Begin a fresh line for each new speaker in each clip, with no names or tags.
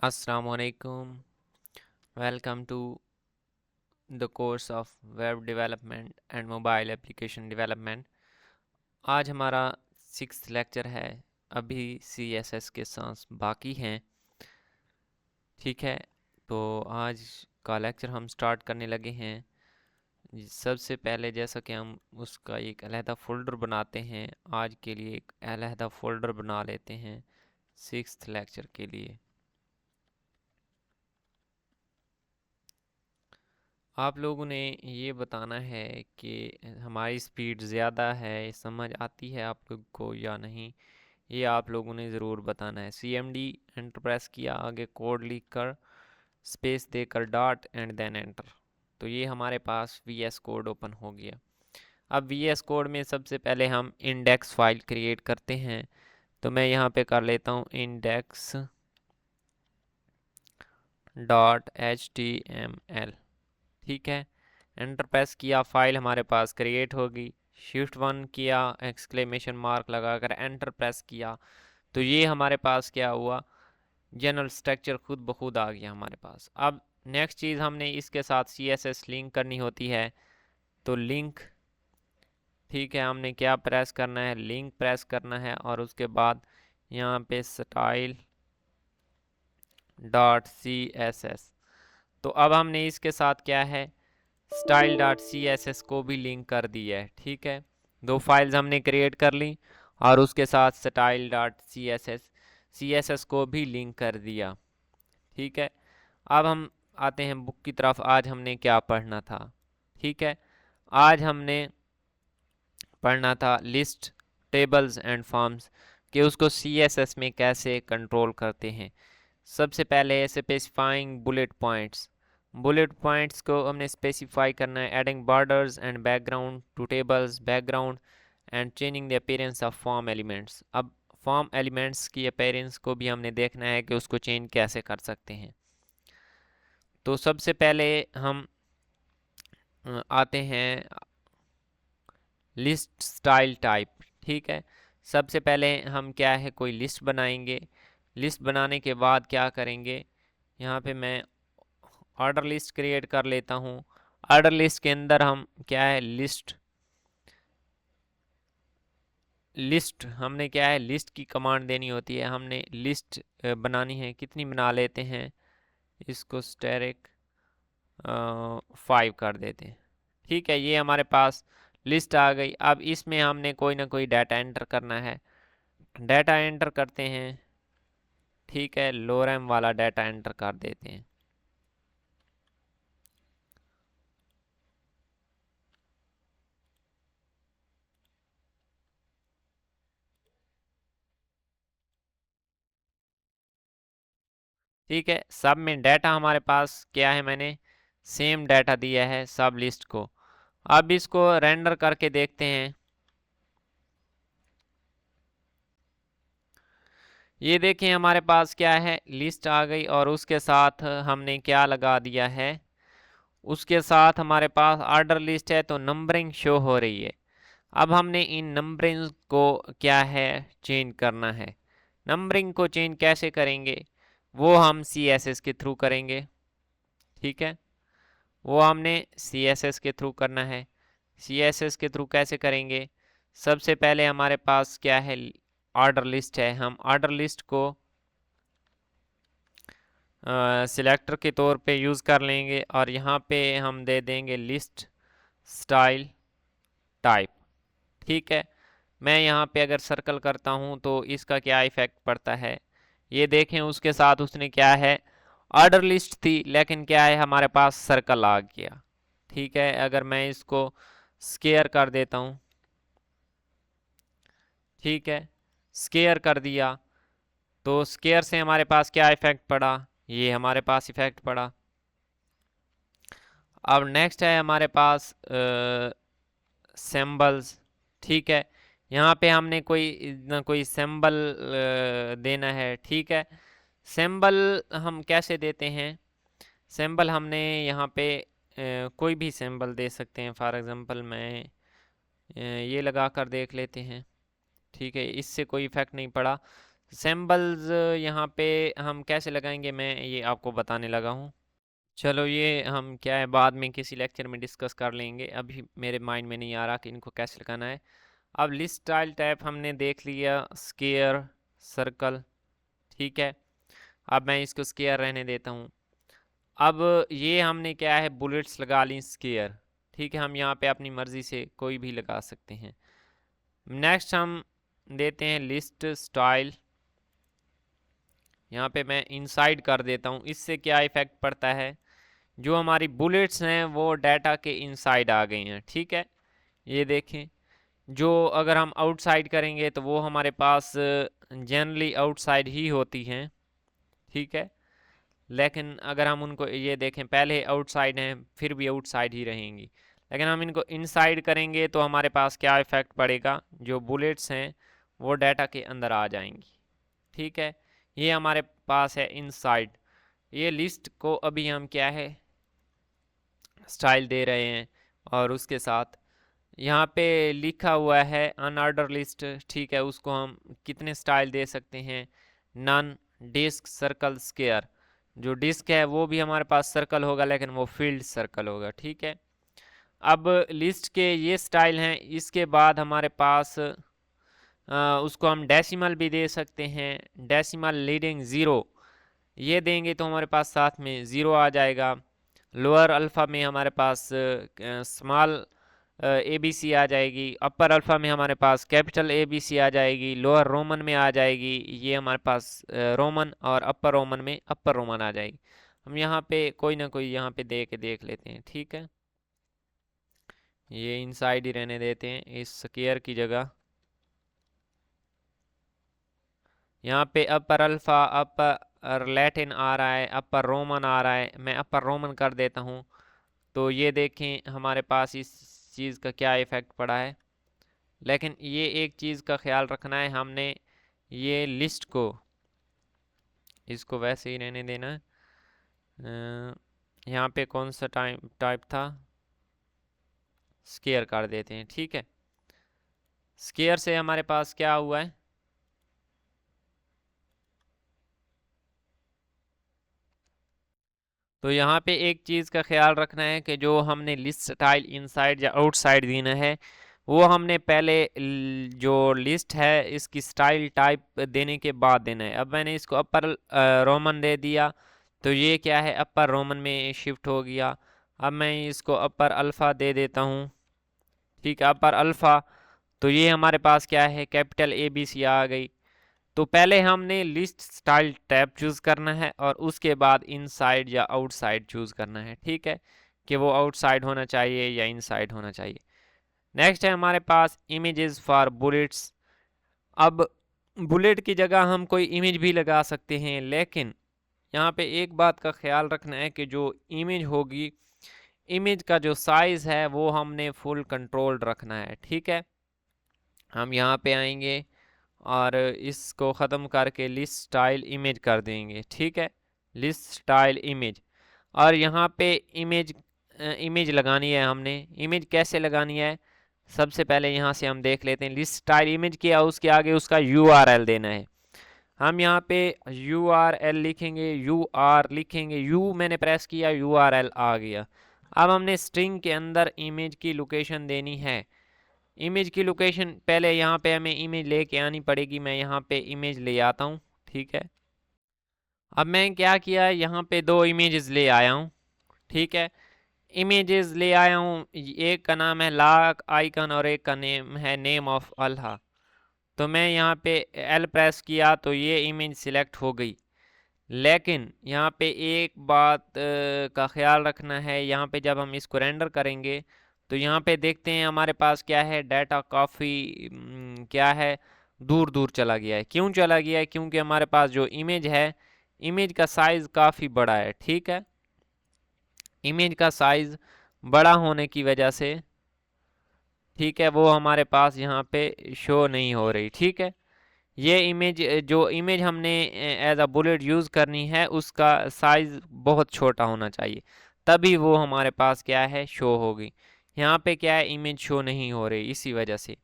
Assalamualaikum. Welcome to the course of Web Development and Mobile Application Development. आज हमारा 6th lecture है। अभी CSS के साथ बाकी हैं। ठीक है, तो आज का लेक्चर हम स्टार्ट करने लगे हैं। सबसे पहले जैसा कि हम उसका एक अलहदा फ़ोल्डर बनाते हैं, आज के लिए एक अलहदा फ़ोल्डर बना लेते हैं 6th लेक्चर के लिए। आप लोगों ने ये बताना है कि हमारी स्पीड ज़्यादा है, समझ आती है आप लोग को या नहीं, ये आप लोगों ने ज़रूर बताना है। CMD एंटर प्रेस किया, आगे कोड लिख कर स्पेस देकर डॉट एंड देन एंटर, तो ये हमारे पास VS कोड ओपन हो गया। अब VS कोड में सबसे पहले हम इंडेक्स फाइल क्रिएट करते हैं, तो मैं यहाँ पे कर लेता हूँ index.html। ठीक है, एंटर प्रेस किया, फाइल हमारे पास क्रिएट होगी। Shift 1 किया, एक्सक्लेमेशन मार्क लगाकर एंटर प्रेस किया, तो ये हमारे पास क्या हुआ, जनरल स्ट्रक्चर खुद ब खुद आ गया हमारे पास। अब नेक्स्ट चीज़ हमने इसके साथ CSS लिंक करनी होती है, तो लिंक, ठीक है, हमने क्या प्रेस करना है, लिंक प्रेस करना है, और उसके बाद यहाँ पे style.css। तो अब हमने इसके साथ क्या है, style.css को भी लिंक कर दिया है। ठीक है, दो फाइल्स हमने क्रिएट कर ली और उसके साथ style.css को भी लिंक कर दिया। ठीक है, अब हम आते हैं बुक की तरफ। आज हमने क्या पढ़ना था? ठीक है, आज हमने पढ़ना था लिस्ट, टेबल्स एंड फॉर्म्स, कि उसको CSS में कैसे कंट्रोल करते हैं। सबसे पहले स्पेसिफाइंग बुलेट पॉइंट्स को हमने स्पेसिफाई करना है। Adding borders and background to tables background and changing the appearance of form elements. अब फॉर्म एलिमेंट्स की अपीयरेंस को भी हमने देखना है कि उसको चेंज कैसे कर सकते हैं। तो सबसे पहले हम आते हैं लिस्ट स्टाइल टाइप। ठीक है, सबसे पहले हम क्या है, कोई लिस्ट बनाएंगे। लिस्ट बनाने के बाद क्या करेंगे, यहाँ पे मैं ऑर्डर लिस्ट क्रिएट कर लेता हूँ। ऑर्डर लिस्ट के अंदर हम क्या है, लिस्ट हमने क्या है, लिस्ट की कमांड देनी होती है। हमने लिस्ट बनानी है, कितनी बना लेते हैं, इसको स्टैटिक 5 कर देते हैं। ठीक है, ये हमारे पास लिस्ट आ गई। अब इसमें हमने कोई ना कोई डाटा एंटर करना है, डाटा एंटर करते हैं। ठीक है, लोरेम वाला डाटा एंटर कर देते हैं। ठीक है, सब में डाटा हमारे पास क्या है, मैंने सेम डाटा दिया है सब लिस्ट को। अब इसको रेंडर करके देखते हैं। ये देखें, हमारे पास क्या है, लिस्ट आ गई और उसके साथ हमने क्या लगा दिया है, उसके साथ हमारे पास ऑर्डर लिस्ट है, तो नंबरिंग शो हो रही है। अब हमने इन नंबरिंग को क्या है, चेंज करना है। नंबरिंग को चेंज कैसे करेंगे, वो हम CSS के थ्रू करेंगे। ठीक है, वो हमने CSS के थ्रू करना है। CSS के थ्रू कैसे करेंगे, सबसे पहले हमारे पास क्या है, ऑर्डर लिस्ट है। हम ऑर्डर लिस्ट को सिलेक्टर के तौर पे यूज़ कर लेंगे और यहाँ पे हम दे देंगे लिस्ट स्टाइल टाइप। ठीक है, मैं यहाँ पे अगर सर्कल करता हूँ तो इसका क्या इफ़ेक्ट पड़ता है, ये देखें। उसके साथ उसने क्या है, ऑर्डर लिस्ट थी, लेकिन क्या है, हमारे पास सर्कल आ गया। ठीक है, अगर मैं इसको स्केयर कर देता हूँ, ठीक है, स्केयर कर दिया, तो स्केयर से हमारे पास क्या इफ़ेक्ट पड़ा, ये हमारे पास इफ़ेक्ट पड़ा। अब नेक्स्ट है हमारे पास सिंबल्स। ठीक है, यहाँ पे हमने कोई ना कोई सिंबल देना है। ठीक है, सिंबल हम कैसे देते हैं, सिंबल हमने यहाँ पे कोई भी सिंबल दे सकते हैं। फॉर एग्जांपल मैं ये लगा कर देख लेते हैं। ठीक है, इससे कोई इफेक्ट नहीं पड़ा। सिंबल्स यहाँ पे हम कैसे लगाएंगे मैं ये आपको बताने लगा हूँ। चलो ये हम क्या है बाद में किसी लेक्चर में डिस्कस कर लेंगे, अभी मेरे माइंड में नहीं आ रहा कि इनको कैसे लगाना है। अब लिस्ट स्टाइल टाइप हमने देख लिया, स्क्वायर, सर्कल, ठीक है। अब मैं इसको स्क्वायर रहने देता हूँ। अब ये हमने क्या है बुलेट्स लगा ली स्क्वायर, ठीक है। हम यहाँ पे अपनी मर्ज़ी से कोई भी लगा सकते हैं। नेक्स्ट हम देते हैं लिस्ट स्टाइल, यहाँ पे मैं इनसाइड कर देता हूँ। इससे क्या इफ़ेक्ट पड़ता है, जो हमारी बुलेट्स हैं वो डाटा के इनसाइड आ गई हैं, ठीक है। ये देखें, जो अगर हम आउटसाइड करेंगे तो वो हमारे पास जनरली आउटसाइड ही होती हैं, ठीक है। लेकिन अगर हम उनको ये देखें पहले आउटसाइड हैं फिर भी आउटसाइड ही रहेंगी, लेकिन हम इनको इनसाइड करेंगे तो हमारे पास क्या इफ़ेक्ट पड़ेगा, जो बुलेट्स हैं वो डाटा के अंदर आ जाएंगी, ठीक है। ये हमारे पास है इनसाइड। ये लिस्ट को अभी हम क्या है स्टाइल दे रहे हैं, और उसके साथ यहाँ पे लिखा हुआ है अनऑर्डर लिस्ट, ठीक है। उसको हम कितने स्टाइल दे सकते हैं, नन, डिस्क, सर्कल, स्क्वायर। जो डिस्क है वो भी हमारे पास सर्कल होगा लेकिन वो फील्ड सर्कल होगा, ठीक है। अब लिस्ट के ये स्टाइल हैं। इसके बाद हमारे पास उसको हम डेसिमल भी दे सकते हैं, डेसिमल लीडिंग ज़ीरो, ये देंगे तो हमारे पास साथ में ज़ीरो आ जाएगा। लोअर अल्फ़ा में हमारे पास स्मॉल ABC आ जाएगी, अपर अल्फ़ा में हमारे पास कैपिटल ABC आ जाएगी, लोअर रोमन में आ जाएगी, ये हमारे पास रोमन, और अपर रोमन में अपर रोमन आ जाएगी। हम यहाँ पे कोई ना कोई यहाँ पे दे के देख लेते हैं, ठीक है। ये इनसाइड ही रहने देते हैं इस स्क्वायर की जगह। यहाँ पे अपर अल्फ़ा, अपर लैटिन आ रहा है, अपर रोमन आ रहा है, मैं अपर रोमन कर देता हूँ। तो ये देखें हमारे पास इस चीज़ का क्या इफ़ेक्ट पड़ा है। लेकिन ये एक चीज़ का ख्याल रखना है, हमने ये लिस्ट को इसको वैसे ही रहने देना है। यहाँ पे कौन सा टाइप था, स्क्वायर कर देते हैं, ठीक है। स्क्वायर से हमारे पास क्या हुआ है, तो यहाँ पे एक चीज़ का ख्याल रखना है कि जो हमने लिस्ट स्टाइल इनसाइड या आउटसाइड देना है वो हमने पहले जो लिस्ट है इसकी स्टाइल टाइप देने के बाद देना है। अब मैंने इसको अपर रोमन दे दिया तो ये क्या है अपर रोमन में शिफ्ट हो गया। अब मैं इसको अपर अल्फ़ा दे देता हूँ, ठीक है, अपर अल्फ़ा। तो ये हमारे पास क्या है कैपिटल ABC आ गई। तो पहले हमने लिस्ट स्टाइल टैब चूज़ करना है और उसके बाद इनसाइड या आउटसाइड चूज़ करना है, ठीक है, कि वो आउटसाइड होना चाहिए या इनसाइड होना चाहिए। नेक्स्ट है हमारे पास इमेजेस फॉर बुलेट्स। अब बुलेट की जगह हम कोई इमेज भी लगा सकते हैं, लेकिन यहाँ पे एक बात का ख्याल रखना है कि जो इमेज होगी, इमेज का जो साइज़ है वो हमने फुल कंट्रोल रखना है, ठीक है। हम यहाँ पे आएंगे और इसको ख़त्म करके लिस्ट स्टाइल इमेज कर देंगे, ठीक है, लिस्ट स्टाइल इमेज। और यहाँ पे इमेज लगानी है हमने। इमेज कैसे लगानी है, सबसे पहले यहाँ से हम देख लेते हैं। लिस्ट स्टाइल इमेज किया, उसके आगे उसका URL देना है। हम यहाँ पे URL लिखेंगे, लिखेंगे, मैंने प्रेस किया, URL आ गया। अब हमने स्ट्रिंग के अंदर इमेज की लोकेशन देनी है। इमेज की लोकेशन पहले यहाँ पे हमें इमेज लेके आनी पड़ेगी। मैं यहाँ पे इमेज ले आता हूँ, ठीक है। अब मैं क्या किया, यहाँ पे दो इमेजेस ले आया हूँ, ठीक है। इमेजेस ले आया हूँ, एक का नाम है लाक आइकन और एक का नेम है नेम ऑफ अल्लाह। तो मैं यहाँ पे L प्रेस किया तो ये इमेज सिलेक्ट हो गई। लेकिन यहाँ पे एक बात का ख्याल रखना है, यहाँ पे जब हम इसको रेंडर करेंगे तो यहाँ पे देखते हैं हमारे पास क्या है, डाटा काफ़ी क्या है दूर दूर चला गया है। क्यों चला गया है, क्योंकि हमारे पास जो इमेज है, इमेज का साइज़ काफ़ी बड़ा है, ठीक है। इमेज का साइज़ बड़ा होने की वजह से, ठीक है, वो हमारे पास यहाँ पे शो नहीं हो रही, ठीक है। ये इमेज, जो इमेज हमने एज अ बुलेट यूज़ करनी है उसका साइज़ बहुत छोटा होना चाहिए, तभी वो हमारे पास क्या है शो होगी। यहाँ पे क्या है इमेज शो नहीं हो रही इसी वजह से।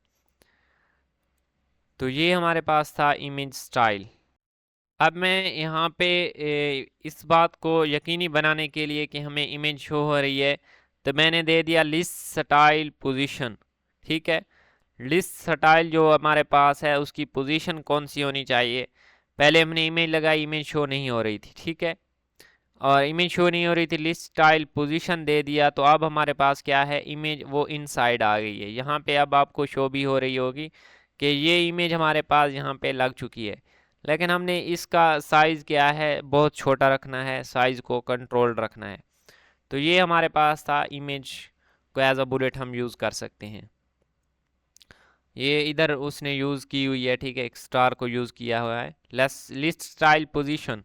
तो ये हमारे पास था इमेज स्टाइल। अब मैं यहाँ पे इस बात को यकीनी बनाने के लिए कि हमें इमेज शो हो रही है, तो मैंने दे दिया लिस्ट स्टाइल पोजीशन। ठीक है, लिस्ट स्टाइल जो हमारे पास है उसकी पोजीशन कौन सी होनी चाहिए। पहले हमने इमेज लगाई, इमेज शो नहीं हो रही थी। ठीक है, और इमेज शो नहीं हो रही थी, लिस्ट स्टाइल पोजीशन दे दिया, तो अब हमारे पास क्या है, इमेज वो इनसाइड आ गई है। यहाँ पे अब आपको शो भी हो रही होगी कि ये इमेज हमारे पास यहाँ पे लग चुकी है, लेकिन हमने इसका साइज़ क्या है, बहुत छोटा रखना है, साइज़ को कंट्रोल रखना है। तो ये हमारे पास था, इमेज को एज अ बुलेट हम यूज़ कर सकते हैं। ये इधर उसने यूज़ की हुई है। ठीक है, एक स्टार को यूज़ किया हुआ है। लिस्ट स्टाइल पोजीशन,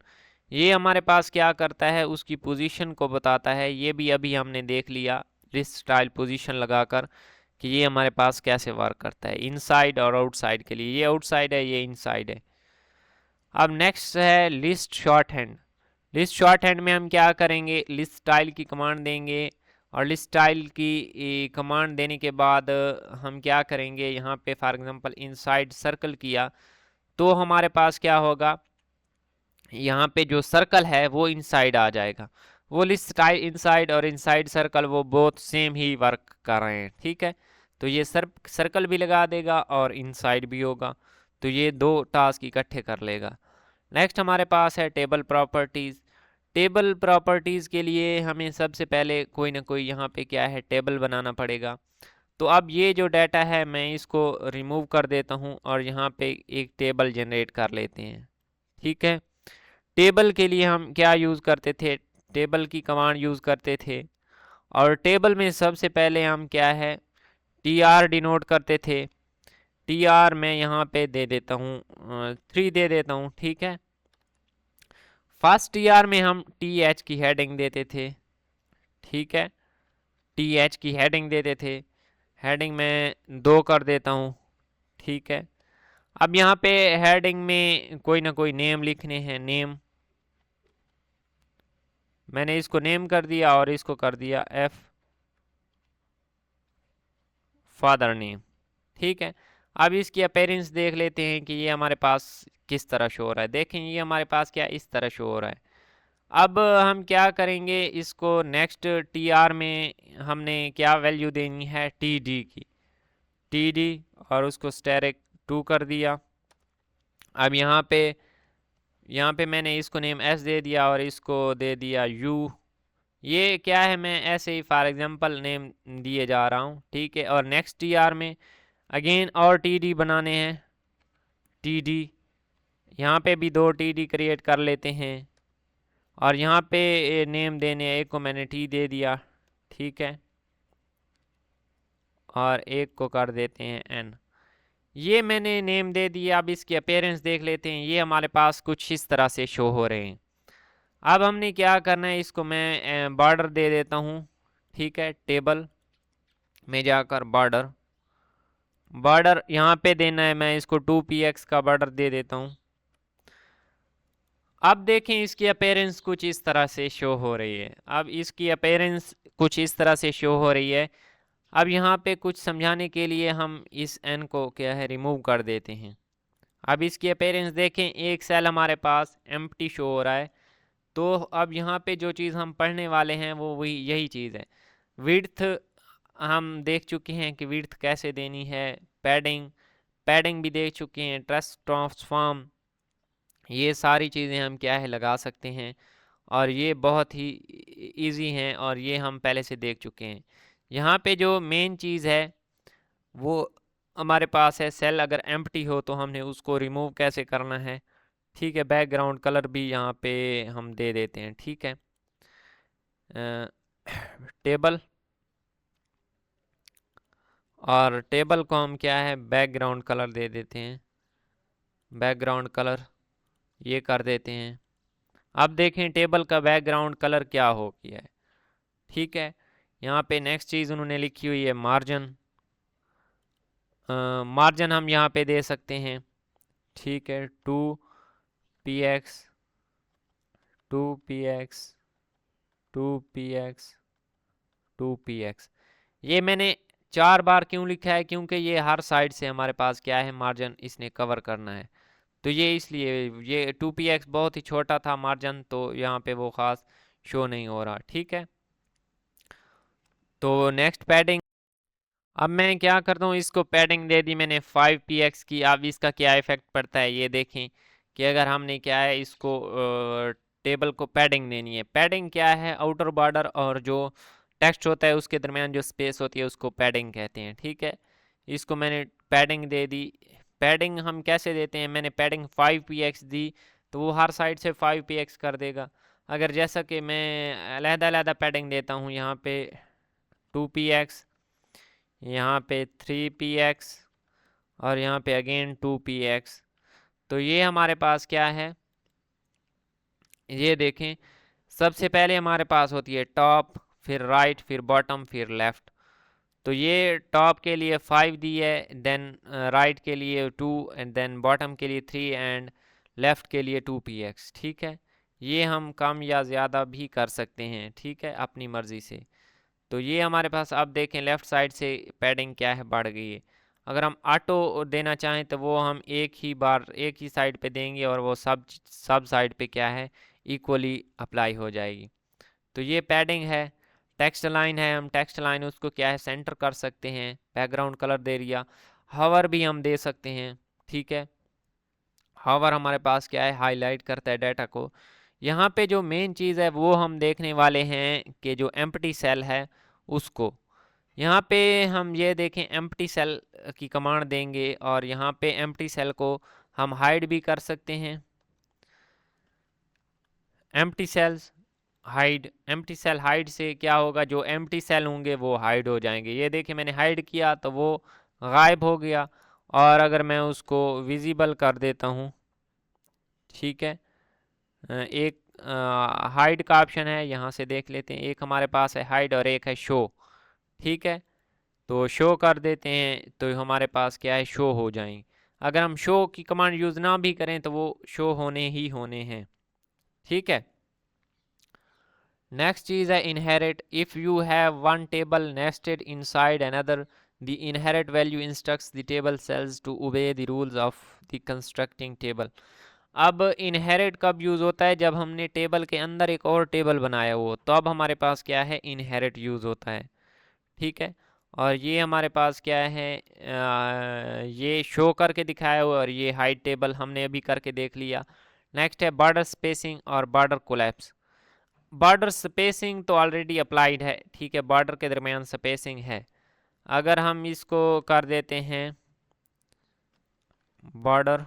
ये हमारे पास क्या करता है, उसकी पोजीशन को बताता है। ये भी अभी हमने देख लिया लिस्ट स्टाइल पोजीशन लगाकर कि ये हमारे पास कैसे वर्क करता है, इनसाइड और आउटसाइड के लिए। ये आउटसाइड है, ये इनसाइड है। अब नेक्स्ट है list short hand. List short hand में हम क्या करेंगे, लिस्ट स्टाइल की कमांड देंगे, और लिस्ट स्टाइल की कमांड देने के बाद हम क्या करेंगे, यहाँ पे फॉर एग्जांपल इनसाइड सर्कल किया, तो हमारे पास क्या होगा, यहाँ पे जो सर्कल है वो इनसाइड आ जाएगा। वो लिस्ट स्टाइल इनसाइड और इनसाइड सर्कल वो बोथ सेम ही वर्क कर रहे हैं। ठीक है, तो ये सर्कल भी लगा देगा और इनसाइड भी होगा, तो ये दो टास्क इकट्ठे कर लेगा। नेक्स्ट हमारे पास है टेबल प्रॉपर्टीज़। टेबल प्रॉपर्टीज़ के लिए हमें सबसे पहले कोई ना कोई यहाँ पे क्या है, टेबल बनाना पड़ेगा। तो अब ये जो डाटा है मैं इसको रिमूव कर देता हूँ और यहाँ पे एक टेबल जनरेट कर लेते हैं। ठीक है, टेबल के लिए हम क्या यूज़ करते थे, टेबल की कमांड यूज़ करते थे, और टेबल में सबसे पहले हम क्या है, टी आर डिनोट करते थे। टी आर मैं यहाँ पे दे देता हूँ 3 दे देता हूँ। ठीक है, फर्स्ट टी आर में हम टी एच की हेडिंग देते थे। ठीक है, टी एच की हेडिंग देते थे, हेडिंग में 2 कर देता हूँ। ठीक है, अब यहाँ पे हेडिंग में कोई ना कोई नेम लिखने हैं, नेम मैंने इसको नेम कर दिया और इसको कर दिया एफ फादर नेम। ठीक है, अब इसकी अपेयरेंस देख लेते हैं कि ये हमारे पास किस तरह शो हो रहा है। देखें ये हमारे पास क्या इस तरह शो हो रहा है। अब हम क्या करेंगे, इसको नेक्स्ट टी आर में हमने क्या वैल्यू देनी है, टी डी की, टी डी, और उसको स्टेरिक 2 कर दिया। अब यहाँ पे मैंने इसको नेम एस दे दिया और इसको दे दिया यू। ये क्या है, मैं ऐसे ही फॉर एग्जांपल नेम दिए जा रहा हूँ। ठीक है, और नेक्स्ट टी आर में अगेन और टी डी बनाने हैं, टी डी, यहाँ पे भी 2 टी डी क्रिएट कर लेते हैं, और यहाँ पे नेम देने, एक को मैंने टी दे दिया। ठीक है, और एक को कर देते हैं एन। ये मैंने नेम दे दिया। अब इसकी अपीयरेंस देख लेते हैं, ये हमारे पास कुछ इस तरह से शो हो रहे हैं। अब हमने क्या करना है, इसको मैं बॉर्डर दे देता हूँ। ठीक है, टेबल में जाकर बॉर्डर, बॉर्डर यहाँ पे देना है, मैं इसको 2px का बॉर्डर दे देता हूँ। अब देखें इसकी अपीयरेंस कुछ इस तरह से शो हो रही है। अब इसकी अपीयरेंस कुछ इस तरह से शो हो रही है। अब यहाँ पे कुछ समझाने के लिए हम इस एन को क्या है, रिमूव कर देते हैं। अब इसकी अपीयरेंस देखें, एक सेल हमारे पास एम्प्टी शो हो रहा है। तो अब यहाँ पे जो चीज़ हम पढ़ने वाले हैं वो वही यही चीज़ है। विड्थ हम देख चुके हैं कि विड्थ कैसे देनी है, पैडिंग, पैडिंग भी देख चुके हैं, ट्रेस ट्रांसफॉर्म, ये सारी चीज़ें हम क्या है लगा सकते हैं, और ये बहुत ही इजी हैं और ये हम पहले से देख चुके हैं। यहाँ पे जो मेन चीज़ है वो हमारे पास है, सेल अगर एम्प्टी हो तो हमने उसको रिमूव कैसे करना है। ठीक है, बैकग्राउंड कलर भी यहाँ पे हम दे देते हैं। ठीक है, टेबल, और टेबल को हम क्या है, बैकग्राउंड कलर दे देते हैं, बैकग्राउंड कलर ये कर देते हैं। अब देखें टेबल का बैकग्राउंड कलर क्या हो गया है। ठीक है, यहाँ पे नेक्स्ट चीज़ उन्होंने लिखी हुई है मार्जिन, मार्जिन हम यहाँ पे दे सकते हैं। ठीक है, 2px 2px 2px 2px। ये मैंने 4 बार क्यों लिखा है, क्योंकि ये हर साइड से हमारे पास क्या है, मार्जिन इसने कवर करना है। तो ये इसलिए ये 2px बहुत ही छोटा था मार्जिन, तो यहाँ पे वो ख़ास शो नहीं हो रहा। ठीक है, तो नेक्स्ट पैडिंग। अब मैं क्या करता हूँ, इसको पैडिंग दे दी मैंने 5px की। अब इसका क्या इफेक्ट पड़ता है ये देखें कि अगर हमने क्या है इसको टेबल को पैडिंग देनी है। पैडिंग क्या है, आउटर बॉर्डर और जो टेक्स्ट होता है उसके दरमियान जो स्पेस होती है उसको पैडिंग कहते हैं। ठीक है, इसको मैंने पैडिंग दे दी। पैडिंग हम कैसे देते हैं, मैंने पैडिंग 5px दी तो वो हर साइड से 5px कर देगा। अगर जैसा कि मैं अलहदा पैडिंग देता हूँ, यहाँ पे 2px, यहाँ पे 3px और यहाँ पे अगेन 2px, तो ये हमारे पास क्या है, ये देखें सबसे पहले हमारे पास होती है टॉप, फिर राइट, फिर बॉटम, फिर लेफ़्ट। तो ये टॉप के लिए 5 दी है, देन राइट के लिए 2 एंड देन बॉटम के लिए 3 एंड लेफ़्ट के लिए 2px। ठीक है, ये हम कम या ज़्यादा भी कर सकते हैं, ठीक है, अपनी मर्ज़ी से। तो ये हमारे पास अब देखें लेफ़्ट साइड से पैडिंग क्या है बढ़ गई है। अगर हम ऑटो देना चाहें तो वो हम एक ही बार एक ही साइड पे देंगे और वो सब साइड पे क्या है इक्वली अप्लाई हो जाएगी। तो ये पैडिंग है। टेक्स्ट लाइन है, हम टेक्स्ट लाइन उसको क्या है सेंटर कर सकते हैं, बैकग्राउंड कलर दे दिया। हावर भी हम दे सकते हैं। ठीक है, हावर हमारे पास क्या है हाईलाइट करता है डाटा को। यहाँ पे जो मेन चीज़ है वो हम देखने वाले हैं कि जो एम्प्टी सेल है उसको, यहाँ पे हम ये देखें एम्प्टी सेल की कमांड देंगे और यहाँ पे एम्प्टी सेल को हम हाइड भी कर सकते हैं। Empty cells hide, empty cell hide से क्या होगा, जो एम्प्टी सेल होंगे वो हाइड हो जाएंगे। ये देखिए मैंने हाइड किया तो वो गायब हो गया। और अगर मैं उसको विजिबल कर देता हूँ, ठीक है, एक हाइड का ऑप्शन है, यहाँ से देख लेते हैं। एक हमारे पास है हाइड और एक है शो। ठीक है, तो शो कर देते हैं तो हमारे पास क्या है शो हो जाएंगे। अगर हम शो की कमांड यूज़ ना भी करें तो वो शो होने ही होने हैं। ठीक है, नेक्स्ट चीज़ है inherit. If you have one table nested inside another, the inherit value instructs the table cells to obey the rules of the constructing table. अब इनहेरिट कब यूज़ होता है, जब हमने टेबल के अंदर एक और टेबल बनाया हो तो अब हमारे पास क्या है इनहेरिट यूज़ होता है। ठीक है, और ये हमारे पास क्या है ये शो करके दिखाया हुआ और ये हाइड टेबल हमने अभी करके देख लिया। नेक्स्ट है बॉर्डर स्पेसिंग और बॉर्डर कोलैप्स। बॉर्डर स्पेसिंग तो ऑलरेडी अप्लाइड है। ठीक है, बॉर्डर के दरमियान स्पेसिंग है। अगर हम इसको कर देते हैं बॉर्डर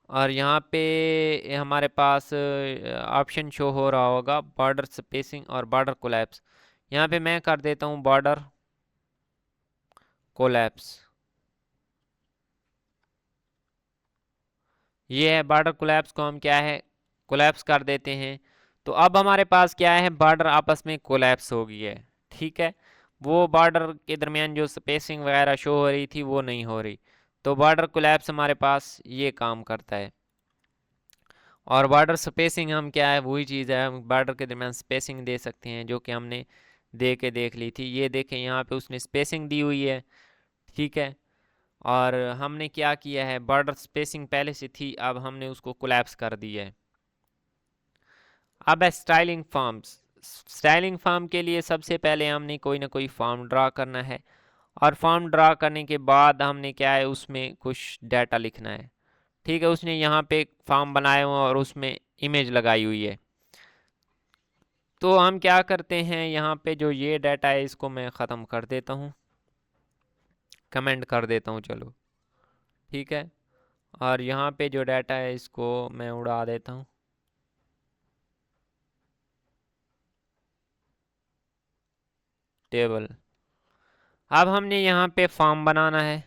और यहाँ पे हमारे पास ऑप्शन शो हो रहा होगा बॉर्डर स्पेसिंग और बॉर्डर कोलैप्स। यहाँ पे मैं कर देता हूँ बॉर्डर कोलैप्स। ये है बॉर्डर कोलैप्स को हम क्या है कोलैप्स कर देते हैं। तो अब हमारे पास क्या है बॉर्डर आपस में कोलैप्स हो गई है। ठीक है, वो बॉर्डर के दरमियान जो स्पेसिंग वगैरह शो हो रही थी वो नहीं हो रही। तो बॉर्डर कोलैप्स हमारे पास ये काम करता है। और बॉर्डर स्पेसिंग हम क्या है वही चीज़ है, हम बॉर्डर के दरमियान स्पेसिंग दे सकते हैं जो कि हमने दे के देख ली थी। ये देखें यहाँ पे उसने स्पेसिंग दी हुई है। ठीक है, और हमने क्या किया है बॉर्डर स्पेसिंग पहले से थी, अब हमने उसको कोलैप्स कर दिया है। अब है स्टाइलिंग फॉर्म्स। स्टाइलिंग फॉर्म के लिए सबसे पहले हमने कोई ना कोई फॉर्म ड्रा करना है और फॉर्म ड्रा करने के बाद हमने क्या है उसमें कुछ डाटा लिखना है। ठीक है, उसने यहाँ पे फॉर्म बनाया हुआ और उसमें इमेज लगाई हुई है। तो हम क्या करते हैं यहाँ पे जो ये डाटा है इसको मैं ख़त्म कर देता हूँ, कमेंट कर देता हूँ चलो। ठीक है, और यहाँ पे जो डाटा है इसको मैं उड़ा देता हूँ। टेबल, अब हमने यहाँ पे फॉर्म बनाना है।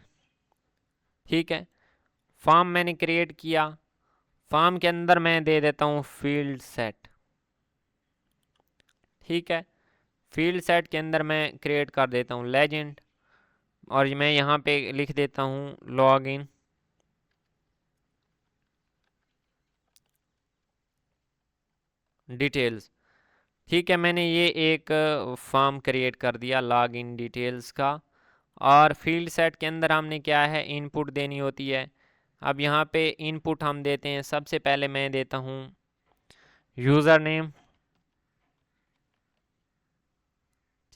ठीक है, फॉर्म मैंने क्रिएट किया। फॉर्म के अंदर मैं दे देता हूँ फील्ड सेट। ठीक है, फील्ड सेट के अंदर मैं क्रिएट कर देता हूँ लेजेंड और मैं यहाँ पे लिख देता हूँ लॉग इन डिटेल्स। ठीक है, मैंने ये एक फॉर्म क्रिएट कर दिया लॉग इन डिटेल्स का और फील्ड सेट के अंदर हमने क्या है, इनपुट देनी होती है। अब यहाँ पे इनपुट हम देते हैं, सबसे पहले मैं देता हूँ यूज़र नेम।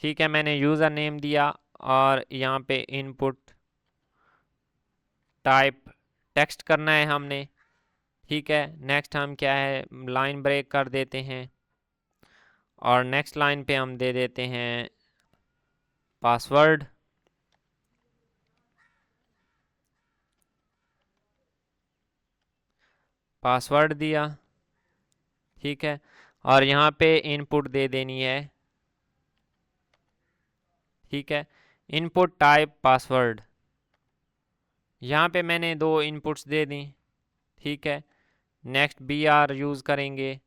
ठीक है, मैंने यूज़र नेम दिया और यहाँ पे इनपुट टाइप टेक्स्ट करना है हमने। ठीक है, नेक्स्ट हम क्या है, लाइन ब्रेक कर देते हैं और नेक्स्ट लाइन पे हम दे देते हैं पासवर्ड। पासवर्ड दिया। ठीक है, और यहाँ पे इनपुट दे देनी है। ठीक है, इनपुट टाइप पासवर्ड, यहाँ पे मैंने 2 इनपुट्स दे दी। ठीक है, नेक्स्ट बी आर यूज़ करेंगे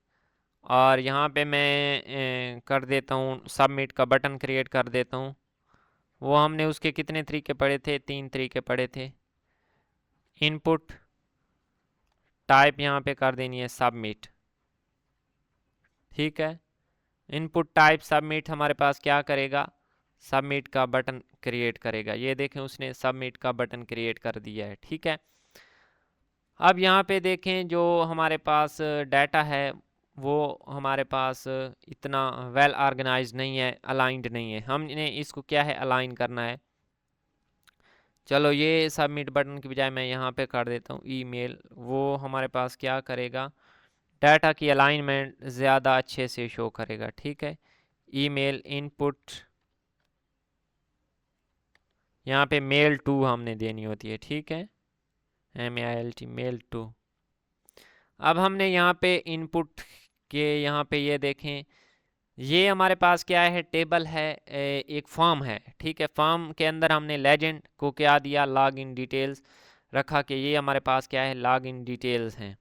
और यहाँ पे मैं कर देता हूँ सबमिट का बटन क्रिएट कर देता हूँ। वो हमने उसके कितने तरीके पढ़े थे, 3 तरीके पढ़े थे। इनपुट टाइप यहाँ पे कर देनी है सबमिट। ठीक है, इनपुट टाइप सबमिट हमारे पास क्या करेगा, सबमिट का बटन क्रिएट करेगा। ये देखें, उसने सबमिट का बटन क्रिएट कर दिया है। ठीक है, अब यहाँ पे देखें जो हमारे पास डाटा है वो हमारे पास इतना वेल ऑर्गेनाइज नहीं है, अलाइंड नहीं है। हमने इसको क्या है, अलाइन करना है। चलो, ये सबमिट बटन की बजाय मैं यहाँ पे कर देता हूँ ईमेल। वो हमारे पास क्या करेगा, डाटा की अलाइनमेंट ज़्यादा अच्छे से शो करेगा। ठीक है, ईमेल इनपुट, यहाँ पे मेल टू हमने देनी होती है। ठीक है, MAILT मेल टू। अब हमने यहाँ पे इनपुट के यहाँ पे ये देखें, ये हमारे पास क्या है, टेबल है, एक फॉर्म है। ठीक है, फॉर्म के अंदर हमने लेजेंड को क्या दिया, लॉग इन डिटेल्स रखा कि ये हमारे पास क्या है, लॉग इन डिटेल्स हैं।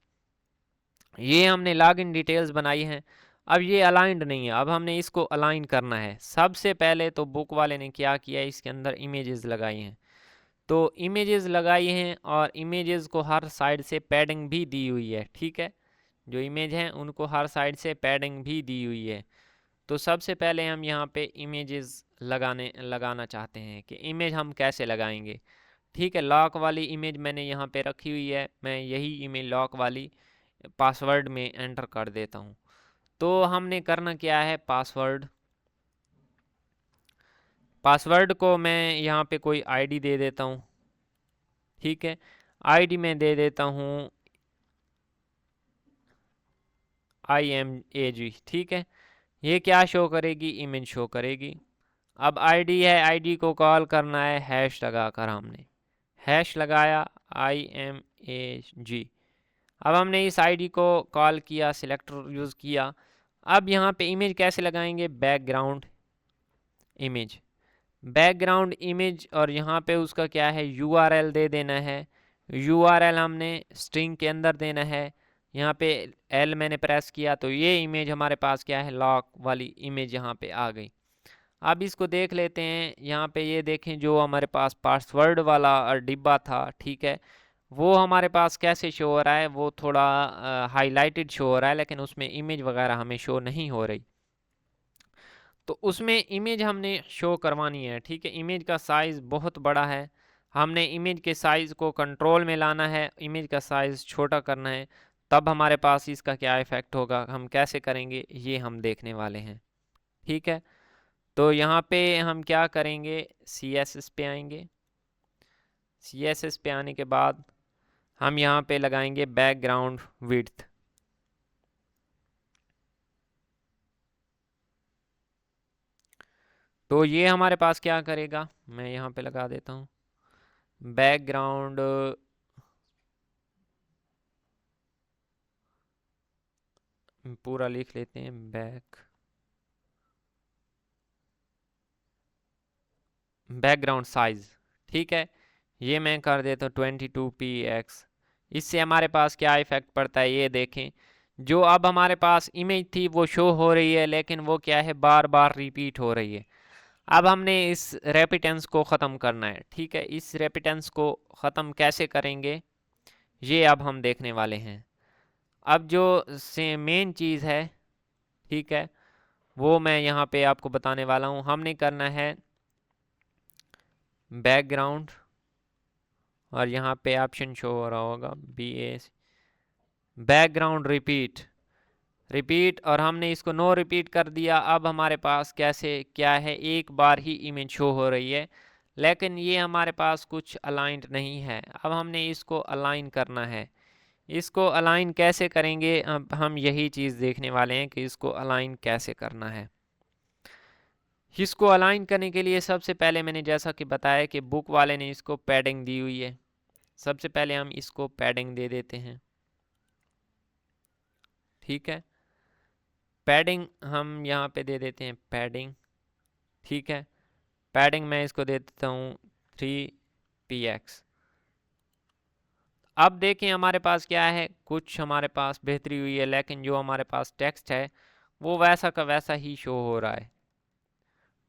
ये हमने लॉग इन डिटेल्स बनाई हैं। अब ये अलाइंड नहीं है, अब हमने इसको अलाइन करना है। सबसे पहले तो बुक वाले ने क्या किया, इसके अंदर इमेजेस लगाई हैं। तो इमेजेस लगाई हैं और इमेजेस को हर साइड से पैडिंग भी दी हुई है। ठीक है, जो इमेज हैं उनको हर साइड से पैडिंग भी दी हुई है। तो सबसे पहले हम यहाँ पे इमेजेस लगाना चाहते हैं कि इमेज हम कैसे लगाएंगे। ठीक है, लॉक वाली इमेज मैंने यहाँ पे रखी हुई है, मैं यही इमेज लॉक वाली पासवर्ड में एंटर कर देता हूँ। तो हमने करना क्या है, पासवर्ड को मैं यहाँ पे कोई आईडी दे देता हूँ। ठीक है, आईडी में दे देता हूँ IMAG। ठीक है, ये क्या शो करेगी, इमेज शो करेगी। अब आईडी है, आईडी को कॉल करना है हैश लगाकर। हमने हैश लगाया IMAG। अब हमने इस आईडी को कॉल किया, सिलेक्टर यूज़ किया। अब यहाँ पे इमेज कैसे लगाएंगे, बैकग्राउंड इमेज, बैकग्राउंड इमेज, और यहाँ पे उसका क्या है, URL दे देना है। URL हमने स्ट्रिंग के अंदर देना है। यहाँ पे L मैंने प्रेस किया तो ये इमेज हमारे पास क्या है, लॉक वाली इमेज यहाँ पे आ गई। अब इसको देख लेते हैं, यहाँ पे ये देखें जो हमारे पास पासवर्ड वाला और डिब्बा था। ठीक है, वो हमारे पास कैसे शो हो रहा है, वो थोड़ा हाईलाइटेड शो हो रहा है, लेकिन उसमें इमेज वगैरह हमें शो नहीं हो रही। तो उसमें इमेज हमने शो करवानी है। ठीक है, इमेज का साइज़ बहुत बड़ा है, हमने इमेज के साइज़ को कंट्रोल में लाना है, इमेज का साइज़ छोटा करना है। तब हमारे पास इसका क्या इफ़ेक्ट होगा, हम कैसे करेंगे, ये हम देखने वाले हैं। ठीक है, तो यहाँ पे हम क्या करेंगे, CSS पे आएंगे। CSS पे आने के बाद हम यहाँ पे लगाएंगे बैकग्राउंड विड्थ। तो ये हमारे पास क्या करेगा, मैं यहाँ पे लगा देता हूँ बैकग्राउंड, पूरा लिख लेते हैं, बैकग्राउंड साइज। ठीक है, ये मैं कर देता हूँ 22px। इससे हमारे पास क्या इफेक्ट पड़ता है, ये देखें, जो अब हमारे पास इमेज थी वो शो हो रही है, लेकिन वो क्या है, बार बार रिपीट हो रही है। अब हमने इस रेपिटेंस को ख़त्म करना है। ठीक है, इस रेपिटेंस को ख़त्म कैसे करेंगे, ये अब हम देखने वाले हैं। अब जो से मेन चीज़ है, ठीक है, वो मैं यहाँ पे आपको बताने वाला हूँ। हमने करना है बैकग्राउंड, और यहाँ पे ऑप्शन शो हो रहा होगा BA, बैकग्राउंड रिपीट, रिपीट, और हमने इसको नो रिपीट कर दिया। अब हमारे पास कैसे क्या है, एक बार ही इमेज शो हो रही है, लेकिन ये हमारे पास कुछ अलाइंड नहीं है। अब हमने इसको अलाइन करना है। इसको अलाइन कैसे करेंगे, अब हम यही चीज़ देखने वाले हैं कि इसको अलाइन कैसे करना है। इसको अलाइन करने के लिए सबसे पहले मैंने जैसा कि बताया कि बुक वाले ने इसको पैडिंग दी हुई है। सबसे पहले हम इसको पैडिंग दे देते हैं, ठीक है। पैडिंग हम यहाँ पे दे देते हैं पैडिंग, ठीक है। पैडिंग मैं इसको दे देता हूँ 3px। अब देखें हमारे पास क्या है, कुछ हमारे पास बेहतरी हुई है, लेकिन जो हमारे पास टेक्स्ट है वो वैसा का वैसा ही शो हो रहा है,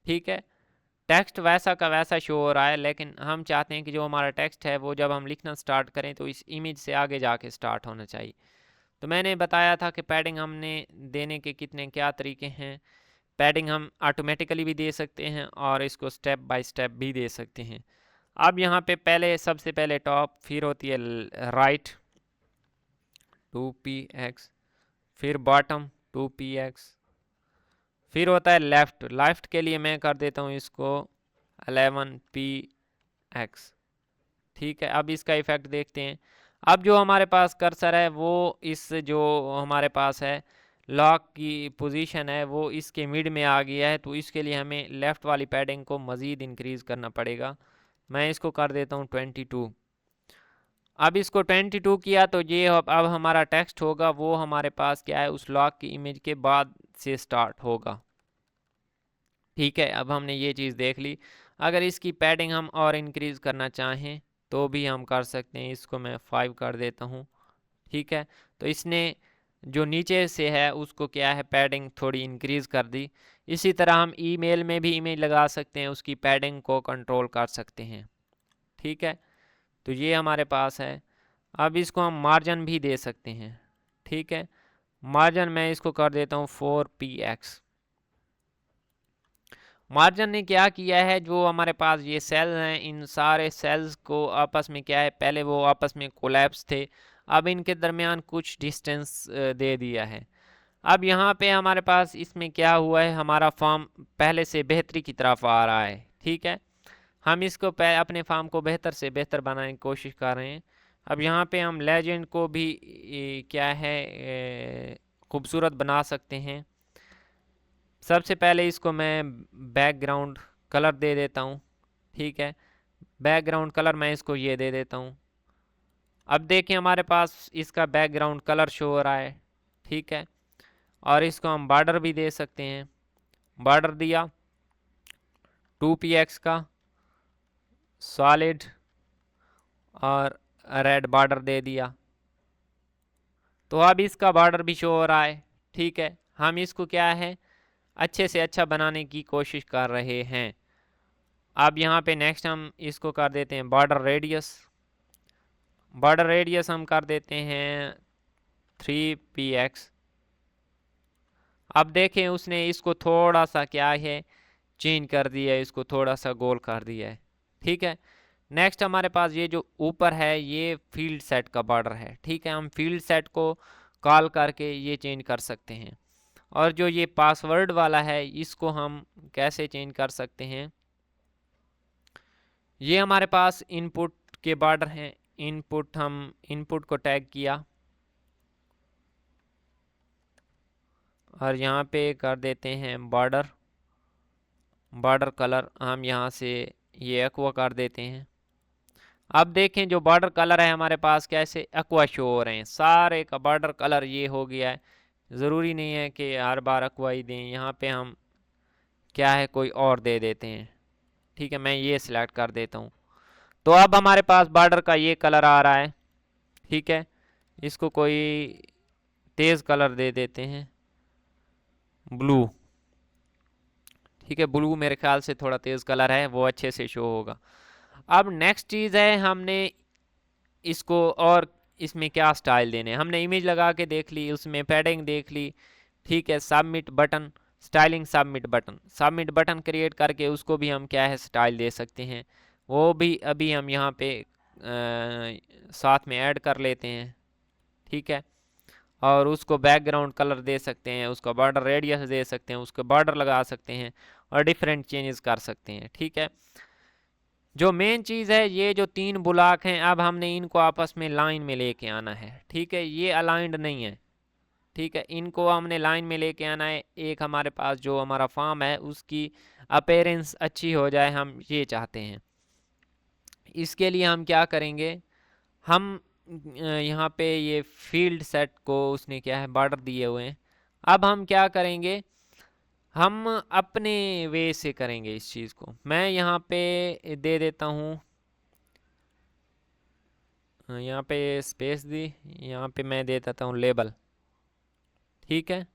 ठीक है। टेक्स्ट वैसा का वैसा शो हो रहा है, लेकिन हम चाहते हैं कि जो हमारा टेक्स्ट है वो जब हम लिखना स्टार्ट करें तो इस इमेज से आगे जाके स्टार्ट होना चाहिए। तो मैंने बताया था कि पैडिंग हमने देने के कितने क्या तरीके हैं। पैडिंग हम ऑटोमेटिकली भी दे सकते हैं और इसको स्टेप बाय स्टेप भी दे सकते हैं। अब यहाँ पे पहले सबसे पहले टॉप, फिर होती है राइट 2px, फिर बॉटम 2px, फिर होता है लेफ़्ट। लेफ़्ट के लिए मैं कर देता हूँ इसको 11px, ठीक है। अब इसका इफ़ेक्ट देखते हैं। अब जो हमारे पास कर्सर है वो इस जो हमारे पास है लॉक की पोजीशन है वो इसके मिड में आ गया है, तो इसके लिए हमें लेफ़्ट वाली पैडिंग को मज़ीद इंक्रीज़ करना पड़ेगा। मैं इसको कर देता हूँ 22। अब इसको 22 किया तो ये अब हमारा टेक्स्ट होगा वो हमारे पास क्या है, उस लॉक की इमेज के बाद से स्टार्ट होगा, ठीक है। अब हमने ये चीज़ देख ली। अगर इसकी पैडिंग हम और इंक्रीज़ करना चाहें तो भी हम कर सकते हैं। इसको मैं 5 कर देता हूँ, ठीक है। तो इसने जो नीचे से है उसको क्या है पैडिंग थोड़ी इंक्रीज़ कर दी। इसी तरह हम ईमेल में भी इमेज लगा सकते हैं, उसकी पैडिंग को कंट्रोल कर सकते हैं, ठीक है। तो ये हमारे पास है। अब इसको हम मार्जिन भी दे सकते हैं, ठीक है। मार्जिन मैं इसको कर देता हूँ 4px। मार्जिन ने क्या किया है, जो हमारे पास ये सेल हैं इन सारे सेल्स को आपस में क्या है, पहले वो आपस में कोलैप्स थे, अब इनके दरमियान कुछ डिस्टेंस दे दिया है। अब यहाँ पे हमारे पास इसमें क्या हुआ है, हमारा फॉर्म पहले से बेहतरी की तरफ आ रहा है, ठीक है। हम इसको अपने फॉर्म को बेहतर से बेहतर बनाने की कोशिश कर रहे हैं। अब यहाँ पे हम लेजेंड को भी क्या है खूबसूरत बना सकते हैं। सबसे पहले इसको मैं बैकग्राउंड कलर दे देता हूँ, ठीक है। बैकग्राउंड कलर मैं इसको ये दे देता हूँ। अब देखें हमारे पास इसका बैकग्राउंड कलर शो हो रहा है, ठीक है। और इसको हम बॉर्डर भी दे सकते हैं। बॉर्डर दिया 2px का सॉलिड और रेड बॉर्डर दे दिया, तो अब इसका बॉर्डर भी शो हो रहा है, ठीक है। हम इसको क्या है अच्छे से अच्छा बनाने की कोशिश कर रहे हैं। अब यहाँ पे नेक्स्ट हम इसको कर देते हैं बॉर्डर रेडियस। बॉर्डर रेडियस हम कर देते हैं 3px। अब देखें उसने इसको थोड़ा सा क्या है चेंज कर दिया है, इसको थोड़ा सा गोल कर दिया है, ठीक है। नेक्स्ट हमारे पास ये जो ऊपर है ये फील्ड सेट का बॉर्डर है, ठीक है। हम फील्ड सेट को कॉल करके ये चेंज कर सकते हैं। और जो ये पासवर्ड वाला है इसको हम कैसे चेंज कर सकते हैं, ये हमारे पास इनपुट के बॉर्डर हैं। इनपुट हम इनपुट को टैग किया और यहाँ पे कर देते हैं बॉर्डर। बॉर्डर कलर हम यहाँ से ये एक्वा कर देते हैं। अब देखें जो बॉर्डर कलर है हमारे पास कैसे एक्वा शो हो रहे हैं, सारे का बॉर्डर कलर ये हो गया है। ज़रूरी नहीं है कि हर बार एक्वा ही दें, यहाँ पे हम क्या है कोई और दे देते हैं, ठीक है। मैं ये सिलेक्ट कर देता हूँ। तो अब हमारे पास बॉर्डर का ये कलर आ रहा है, ठीक है। इसको कोई तेज़ कलर दे देते हैं, ब्लू, ठीक है। ब्लू मेरे ख्याल से थोड़ा तेज़ कलर है, वो अच्छे से शो होगा। अब नेक्स्ट चीज़ है हमने इसको और इसमें क्या स्टाइल देने, हमने इमेज लगा के देख ली, उसमें पैडिंग देख ली, ठीक है। Submit button, styling submit button, submit button create करके उसको भी हम क्या है स्टाइल दे सकते हैं। वो भी अभी हम यहाँ पे साथ में ऐड कर लेते हैं। ठीक है, और उसको बैकग्राउंड कलर दे सकते हैं, उसका बॉर्डर रेडियस दे सकते हैं, उसको बॉर्डर लगा सकते हैं और डिफरेंट चेंजेस कर सकते हैं। ठीक है, जो मेन चीज़ है, ये जो 3 ब्लॉक हैं, अब हमने इनको आपस में लाइन में लेके आना है। ठीक है, ये अलाइंड नहीं है। ठीक है, इनको हमने लाइन में लेके आना है। एक हमारे पास जो हमारा फॉर्म है उसकी अपीयरेंस अच्छी हो जाए, हम ये चाहते हैं। इसके लिए हम क्या करेंगे, हम यहाँ पे ये फील्ड सेट को उसने क्या है बॉर्डर दिए हुए हैं। अब हम क्या करेंगे, हम अपने वे से करेंगे इस चीज़ को। मैं यहाँ पे दे देता हूँ, यहाँ पे स्पेस दी, यहाँ पे मैं दे देता हूँ लेबल। ठीक है,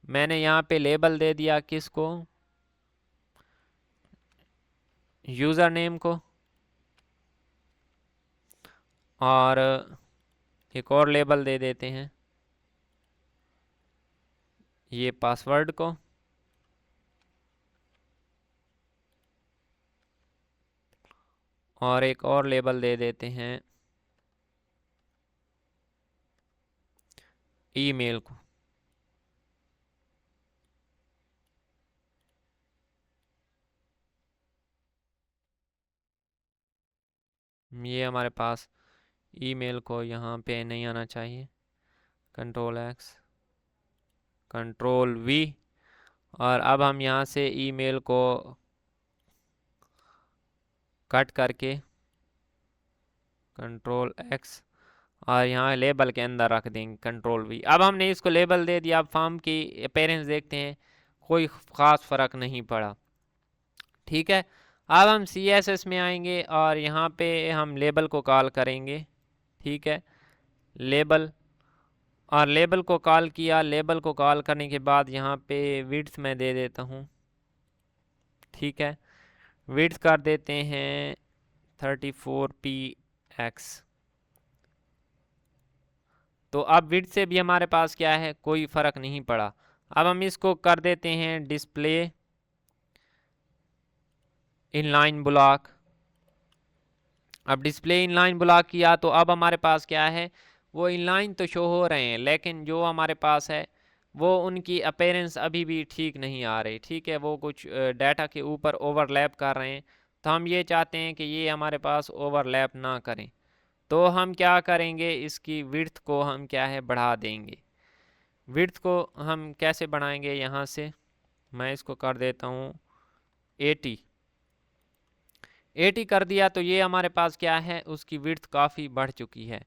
मैंने यहाँ पे लेबल दे दिया, किसको, यूज़र नेम को, और एक और लेबल दे देते हैं ये पासवर्ड को, और एक और लेबल दे देते हैं ईमेल को। ये हमारे पास ईमेल को यहाँ पे नहीं आना चाहिए, कंट्रोल एक्स, कंट्रोल वी, और अब हम यहाँ से ईमेल को कट करके कंट्रोल एक्स और यहाँ लेबल के अंदर रख देंगे कंट्रोल वी। अब हमने इसको लेबल दे दिया। अब फॉर्म की अपीयरेंस देखते हैं, कोई ख़ास फ़र्क नहीं पड़ा। ठीक है, अब हम CSS में आएंगे और यहाँ पे हम लेबल को कॉल करेंगे। ठीक है, लेबल, और लेबल को कॉल किया। लेबल को कॉल करने के बाद यहाँ पे विड्थ में दे देता हूँ। ठीक है, विड्थ कर देते हैं 34px। तो अब विड्थ से भी हमारे पास क्या है, कोई फ़र्क नहीं पड़ा। अब हम इसको कर देते हैं डिस्प्ले इनलाइन ब्लॉक। अब डिस्प्ले इनलाइन ब्लॉक किया तो अब हमारे पास क्या है, वो इनलाइन तो शो हो रहे हैं, लेकिन जो हमारे पास है वो उनकी अपीयरेंस अभी भी ठीक नहीं आ रही। ठीक है, वो कुछ डाटा के ऊपर ओवरलैप कर रहे हैं। तो हम ये चाहते हैं कि ये हमारे पास ओवरलैप ना करें। तो हम क्या करेंगे, इसकी विड्थ को हम क्या है बढ़ा देंगे। विड्थ को हम कैसे बढ़ाएंगे, यहाँ से मैं इसको कर देता हूँ 80 कर दिया। तो ये हमारे पास क्या है, उसकी विड्थ काफ़ी बढ़ चुकी है।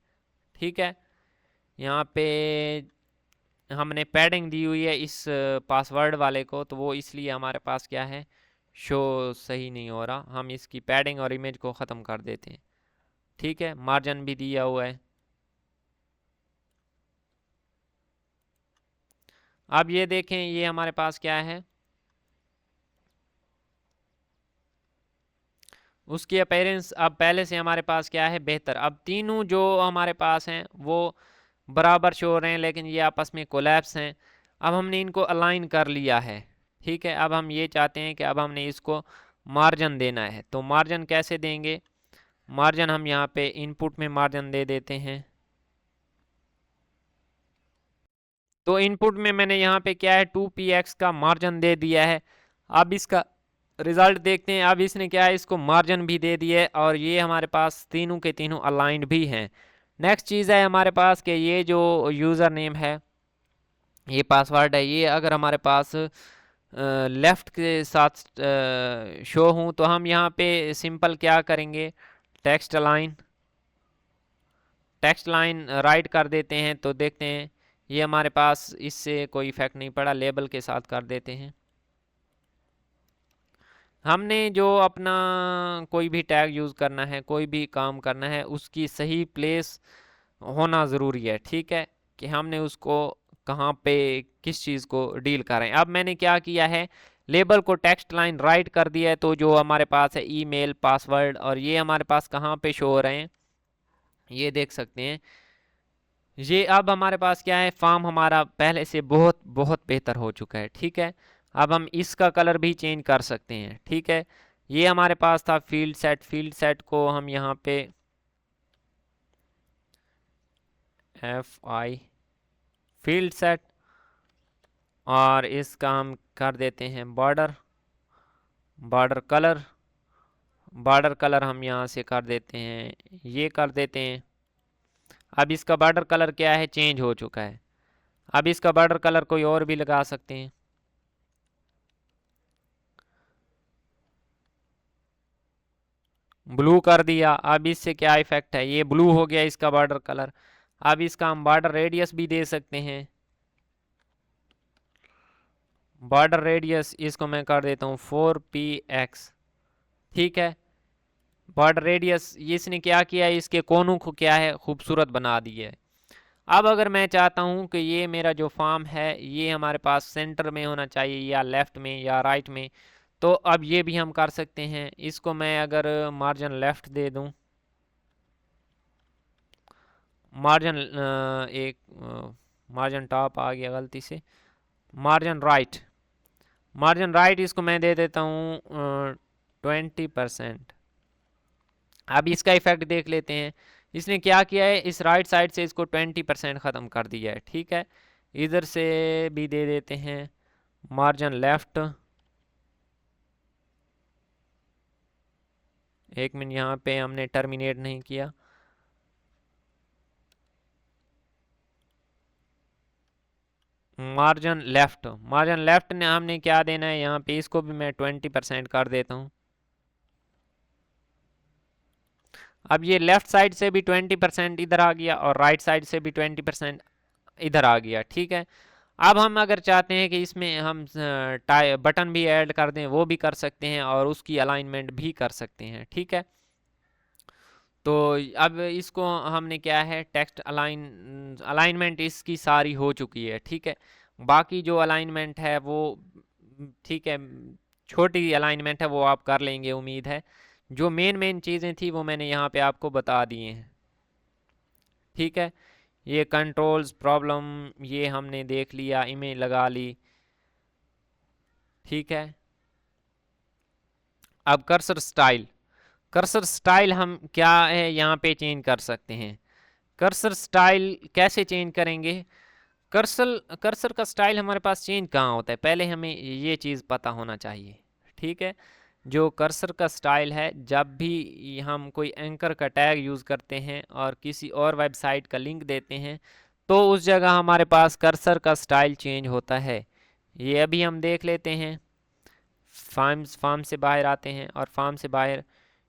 ठीक है, यहाँ पे हमने पैडिंग दी हुई है इस पासवर्ड वाले को, तो वो इसलिए हमारे पास क्या है, शो सही नहीं हो रहा। हम इसकी पैडिंग और इमेज को ख़त्म कर देते हैं। ठीक है, मार्जिन भी दिया हुआ है। अब ये देखें, ये हमारे पास क्या है, उसकी अपीयरेंस अब पहले से हमारे पास क्या है, बेहतर। अब तीनों जो हमारे पास हैं वो बराबर शो हो रहे हैं, लेकिन ये आपस में कोलैप्स हैं। अब हमने इनको अलाइन कर लिया है। ठीक है, अब हम ये चाहते हैं कि अब हमने इसको मार्जिन देना है। तो मार्जिन कैसे देंगे, मार्जिन हम यहाँ पे इनपुट में मार्जिन दे देते हैं। तो इनपुट में मैंने यहाँ पे क्या है, 2px का मार्जिन दे दिया है। अब इसका रिजल्ट देखते हैं। अब इसने क्या है, इसको मार्जिन भी दे दिया है और ये हमारे पास तीनों के तीनों अलाइंड भी हैं। नेक्स्ट चीज़ है हमारे पास कि ये जो यूज़र नेम है, ये पासवर्ड है, ये अगर हमारे पास लेफ़्ट के साथ शो हूँ तो हम यहाँ पे सिंपल क्या करेंगे, text line, text line right कर देते हैं। तो देखते हैं ये हमारे पास इससे कोई इफेक्ट नहीं पड़ा। लेबल के साथ कर देते हैं। हमने जो अपना कोई भी टैग यूज़ करना है, कोई भी काम करना है, उसकी सही प्लेस होना ज़रूरी है। ठीक है, कि हमने उसको कहाँ पे किस चीज़ को डील कर रहे हैं। अब मैंने क्या किया है, लेबल को टेक्स्ट लाइन राइट कर दिया है। तो जो हमारे पास है ईमेल, पासवर्ड, और ये हमारे पास कहाँ पे शो हो रहे हैं, ये देख सकते हैं। ये अब हमारे पास क्या है, फॉर्म हमारा पहले से बहुत बहुत बेहतर हो चुका है। ठीक है, अब हम इसका कलर भी चेंज कर सकते हैं, ठीक है। ये हमारे पास था फील्ड सेट को हम यहाँ पे FI फील्ड सेट, और इसका हम कर देते हैं बॉर्डर कलर हम यहाँ से कर देते हैं, ये कर देते हैं। अब इसका बॉर्डर कलर क्या है, चेंज हो चुका है। अब इसका बॉर्डर कलर कोई और भी लगा सकते हैं, ब्लू कर दिया। अब इससे क्या इफेक्ट है, ये ब्लू हो गया इसका बॉर्डर कलर। अब इसका हम बॉर्डर रेडियस भी दे सकते हैं, बॉर्डर रेडियस इसको मैं कर देता हूँ 4px, ठीक है। बॉर्डर रेडियस इसने क्या किया है, इसके कोनों को क्या है, खूबसूरत बना दिया है। अब अगर मैं चाहता हूँ कि ये मेरा जो फॉर्म है ये हमारे पास सेंटर में होना चाहिए या लेफ़्ट में या राइट में, तो अब ये भी हम कर सकते हैं। इसको मैं अगर मार्जिन लेफ़्ट दे दूँ, मार्जिन मार्जिन टॉप आ गया गलती से, मार्जिन राइट इसको मैं दे देता हूँ 20%। अब इसका इफेक्ट देख लेते हैं, इसने क्या किया है, इस राइट साइड से इसको 20% ख़त्म कर दिया है, ठीक है। इधर से भी दे देते हैं मार्जिन लेफ्ट, एक मिनट यहाँ पे हमने टर्मिनेट नहीं किया, मार्जिन लेफ्ट ने हमने क्या देना है यहाँ पे, इसको भी मैं 20% कर देता हूँ। अब ये लेफ्ट साइड से भी 20% इधर आ गया और राइट साइड से भी 20% इधर आ गया, ठीक है। अब हम अगर चाहते हैं कि इसमें हम बटन भी ऐड कर दें, वो भी कर सकते हैं और उसकी अलाइनमेंट भी कर सकते हैं, ठीक है। तो अब इसको हमने क्या है, टेक्स्ट अलाइनमेंट इसकी सारी हो चुकी है, ठीक है। बाकी जो अलाइनमेंट है वो ठीक है, छोटी अलाइनमेंट है वो आप कर लेंगे उम्मीद है। जो मेन चीज़ें थी वो मैंने यहाँ पे आपको बता दिए हैं, ठीक है। ये कंट्रोल्स प्रॉब्लम ये हमने देख लिया, इमेज लगा ली, ठीक है। अब कर्सर स्टाइल हम क्या है यहाँ पे चेंज कर सकते हैं। कर्सर स्टाइल कैसे चेंज करेंगे, कर्सर का स्टाइल हमारे पास चेंज कहाँ होता है, पहले हमें ये चीज़ पता होना चाहिए, ठीक है। जो कर्सर का स्टाइल है, जब भी हम कोई एंकर का टैग यूज़ करते हैं और किसी और वेबसाइट का लिंक देते हैं, तो उस जगह हमारे पास कर्सर का स्टाइल चेंज होता है। ये अभी हम देख लेते हैं। फार्म से बाहर आते हैं और फार्म से बाहर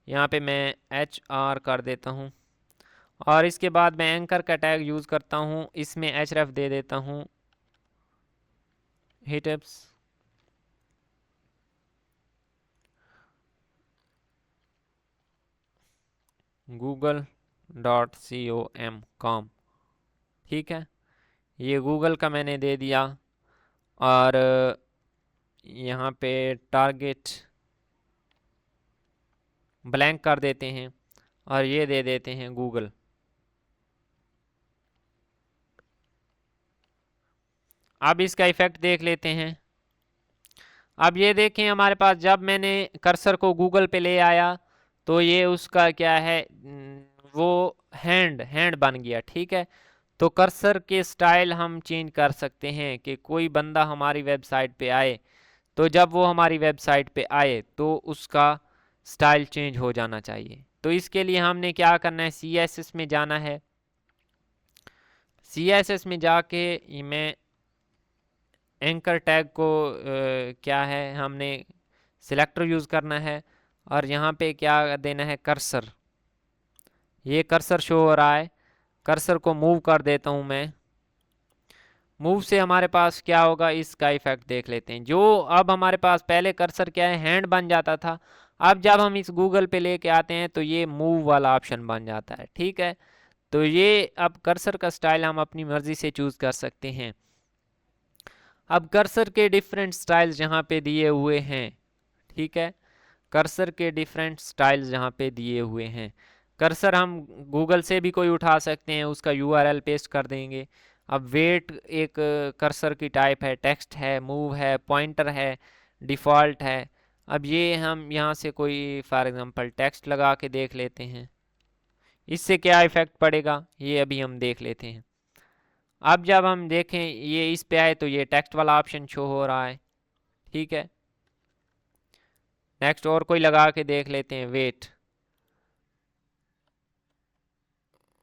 यहाँ पे मैं HR कर देता हूँ और इसके बाद मैं एंकर का टैग यूज़ करता हूँ, इसमें href दे देता हूँ, हिटअप्स google.com, ठीक है। ये गूगल का मैंने दे दिया और यहाँ पे टारगेट ब्लैंक कर देते हैं और ये दे देते हैं गूगल। अब इसका इफ़ेक्ट देख लेते हैं। अब ये देखें हमारे पास जब मैंने कर्सर को गूगल पे ले आया तो ये उसका क्या है, वो हैंड बन गया, ठीक है। तो कर्सर के स्टाइल हम चेंज कर सकते हैं कि कोई बंदा हमारी वेबसाइट पे आए, तो जब वो हमारी वेबसाइट पे आए तो उसका स्टाइल चेंज हो जाना चाहिए। तो इसके लिए हमने क्या करना है, CSS में जाना है। CSS में जाके मैं एंकर टैग को क्या है, हमने सिलेक्टर यूज़ करना है और यहाँ पे क्या देना है, कर्सर। ये कर्सर शो हो रहा है, कर्सर को मूव कर देता हूँ मैं। मूव से हमारे पास क्या होगा, इसका इफेक्ट देख लेते हैं। जो अब हमारे पास पहले कर्सर क्या है, हैंड बन जाता था, अब जब हम इस गूगल पे लेके आते हैं तो ये मूव वाला ऑप्शन बन जाता है, ठीक है। तो ये अब कर्सर का स्टाइल हम अपनी मर्जी से चूज़ कर सकते हैं। अब कर्सर के डिफरेंट स्टाइल्स यहाँ पे दिए हुए हैं, ठीक है। कर्सर के डिफरेंट स्टाइल्स यहाँ पे दिए हुए हैं। कर्सर हम गूगल से भी कोई उठा सकते हैं, उसका URL पेस्ट कर देंगे। अब वेट एक कर्सर की टाइप है, टेक्स्ट है, मूव है, पॉइंटर है, डिफ़ॉल्ट है। अब ये हम यहाँ से कोई फॉर एग्जांपल टेक्स्ट लगा के देख लेते हैं, इससे क्या इफ़ेक्ट पड़ेगा ये अभी हम देख लेते हैं। अब जब हम देखें ये इस पे आए तो ये टेक्स्ट वाला ऑप्शन शो हो रहा है, ठीक है। नेक्स्ट और कोई लगा के देख लेते हैं, वेट।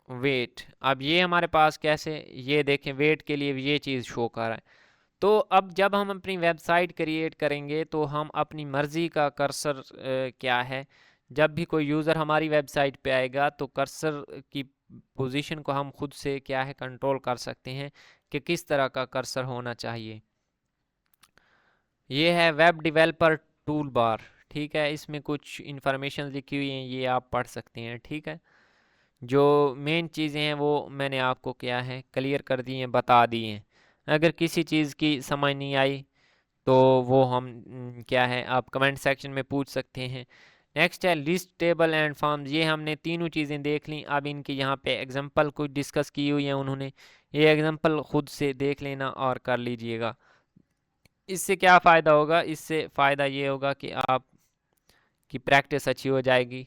वेट, अब ये हमारे पास कैसे, ये देखें वेट के लिए ये चीज़ शो कर रहा है। तो अब जब हम अपनी वेबसाइट क्रिएट करेंगे तो हम अपनी मर्ज़ी का कर्सर क्या है, जब भी कोई यूज़र हमारी वेबसाइट पे आएगा तो कर्सर की पोजीशन को हम खुद से क्या है कंट्रोल कर सकते हैं कि किस तरह का कर्सर होना चाहिए। ये है वेब डेवलपर टूल बार, ठीक है। इसमें कुछ इन्फॉर्मेशन लिखी हुई हैं, ये आप पढ़ सकते हैं, ठीक है। जो मेन चीज़ें हैं वो मैंने आपको क्या है क्लियर कर दी हैं, बता दी हैं। अगर किसी चीज़ की समझ नहीं आई तो वो हम क्या है आप कमेंट सेक्शन में पूछ सकते हैं। नेक्स्ट है लिस्ट, टेबल एंड फॉर्म्स। ये हमने तीनों चीज़ें देख ली। अब इनकी यहाँ पे एग्जांपल कुछ डिस्कस की हुई है उन्होंने, ये एग्जांपल खुद से देख लेना और कर लीजिएगा। इससे क्या फ़ायदा होगा, इससे फ़ायदा ये होगा कि आप की प्रैक्टिस अच्छी हो जाएगी।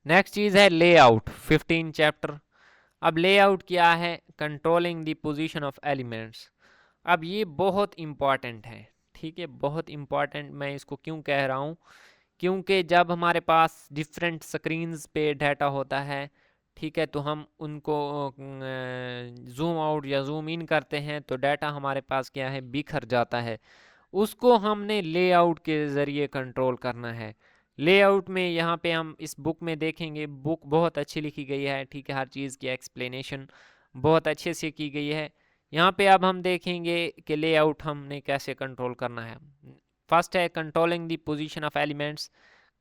नेक्स्ट चीज़ है लेआउट, 15 चैप्टर। अब लेआउट क्या है, controlling the position of elements. अब ये बहुत इम्पॉर्टेंट है, ठीक है, बहुत इम्पॉर्टेंट। मैं इसको क्यों कह रहा हूँ, क्योंकि जब हमारे पास डिफरेंट स्क्रीन्स पे डाटा होता है, ठीक है, तो हम उनको जूम आउट या जूम इन करते हैं तो डाटा हमारे पास क्या है बिखर जाता है। उसको हमने लेआउट के ज़रिए कंट्रोल करना है। लेआउट में यहाँ पे हम इस बुक में देखेंगे, बुक बहुत अच्छी लिखी गई है, ठीक है, हर चीज़ की एक्सप्लेनेशन बहुत अच्छे से की गई है। यहाँ पे अब हम देखेंगे कि लेआउट हमने कैसे कंट्रोल करना है। फर्स्ट है controlling the position of elements,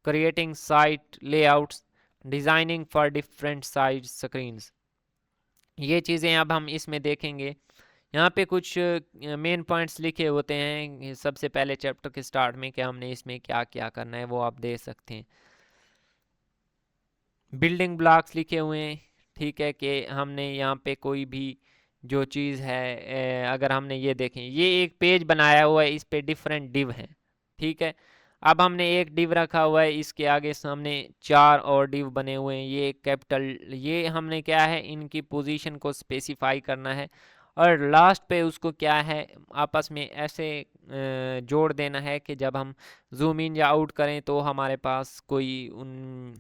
creating site layouts, designing for different size screens. ये चीज़ें अब हम इसमें देखेंगे। यहाँ पे कुछ मेन पॉइंट्स लिखे होते हैं सबसे पहले चैप्टर के स्टार्ट में कि हमने इसमें क्या क्या करना है, वो आप देख सकते हैं। बिल्डिंग ब्लॉक्स लिखे हुए हैं, ठीक है, कि हमने यहाँ पे कोई भी जो चीज़ है अगर हमने ये देखें, ये एक पेज बनाया हुआ है, इस पे डिफरेंट डिव हैं, ठीक है। अब हमने एक डिव रखा हुआ है, इसके आगे सामने 4 और डिव बने हुए हैं, ये कैपिटल, ये हमने क्या है इनकी पोजीशन को स्पेसिफाई करना है। और लास्ट पे उसको क्या है आपस में ऐसे जोड़ देना है कि जब हम जूम इन या आउट करें तो हमारे पास कोई उन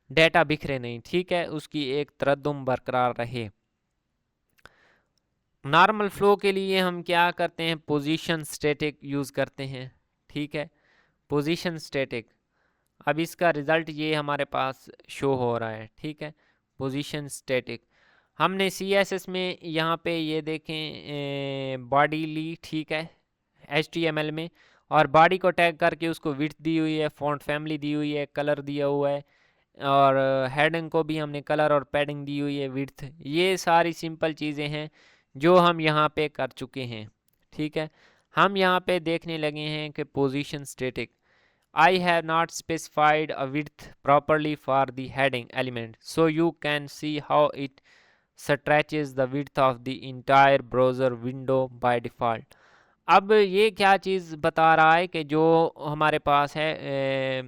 डेटा बिखरे नहीं, ठीक है, उसकी एक तरद्दुम बरकरार रहे। नॉर्मल फ्लो के लिए हम क्या करते हैं, पोजीशन स्टैटिक यूज़ करते हैं, ठीक है, पोजीशन स्टैटिक। अब इसका रिज़ल्ट ये हमारे पास शो हो रहा है, ठीक है, पोजीशन स्टैटिक। हमने CSS में यहाँ पे ये देखें बॉडी ली, ठीक है, HTML में, और बॉडी को टैग करके उसको विड्थ दी हुई है, फॉन्ट फैमिली दी हुई है, कलर दिया हुआ है, और हेडिंग को भी हमने कलर और पैडिंग दी हुई है, विड्थ। ये सारी सिंपल चीज़ें हैं जो हम यहाँ पे कर चुके हैं, ठीक है। हम यहाँ पे देखने लगे हैं कि position static, I have not specified a width properly for the heading element, so you can see how it stretches the width of the entire browser window by default। अब ये क्या चीज़ बता रहा है कि जो हमारे पास है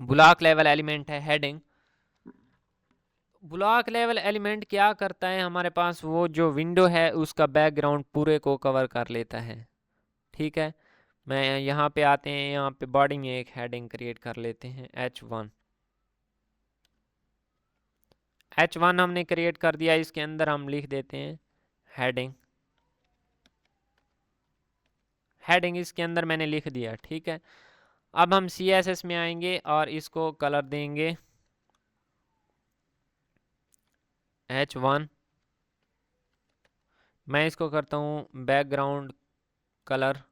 ब्लॉक लेवल एलिमेंट है हेडिंग, ब्लॉक लेवल एलिमेंट क्या करता है, हमारे पास वो जो विंडो है उसका बैकग्राउंड पूरे को कवर कर लेता है, ठीक है। मैं यहाँ पे आते हैं, यहाँ पे बॉडी में एक हेडिंग क्रिएट कर लेते हैं, H1 हमने क्रिएट कर दिया, इसके अंदर हम लिख देते हैं हेडिंग। हेडिंग इसके अंदर मैंने लिख दिया, ठीक है। अब हम CSS में आएंगे और इसको कलर देंगे H1। मैं इसको करता हूँ बैकग्राउंड कलर,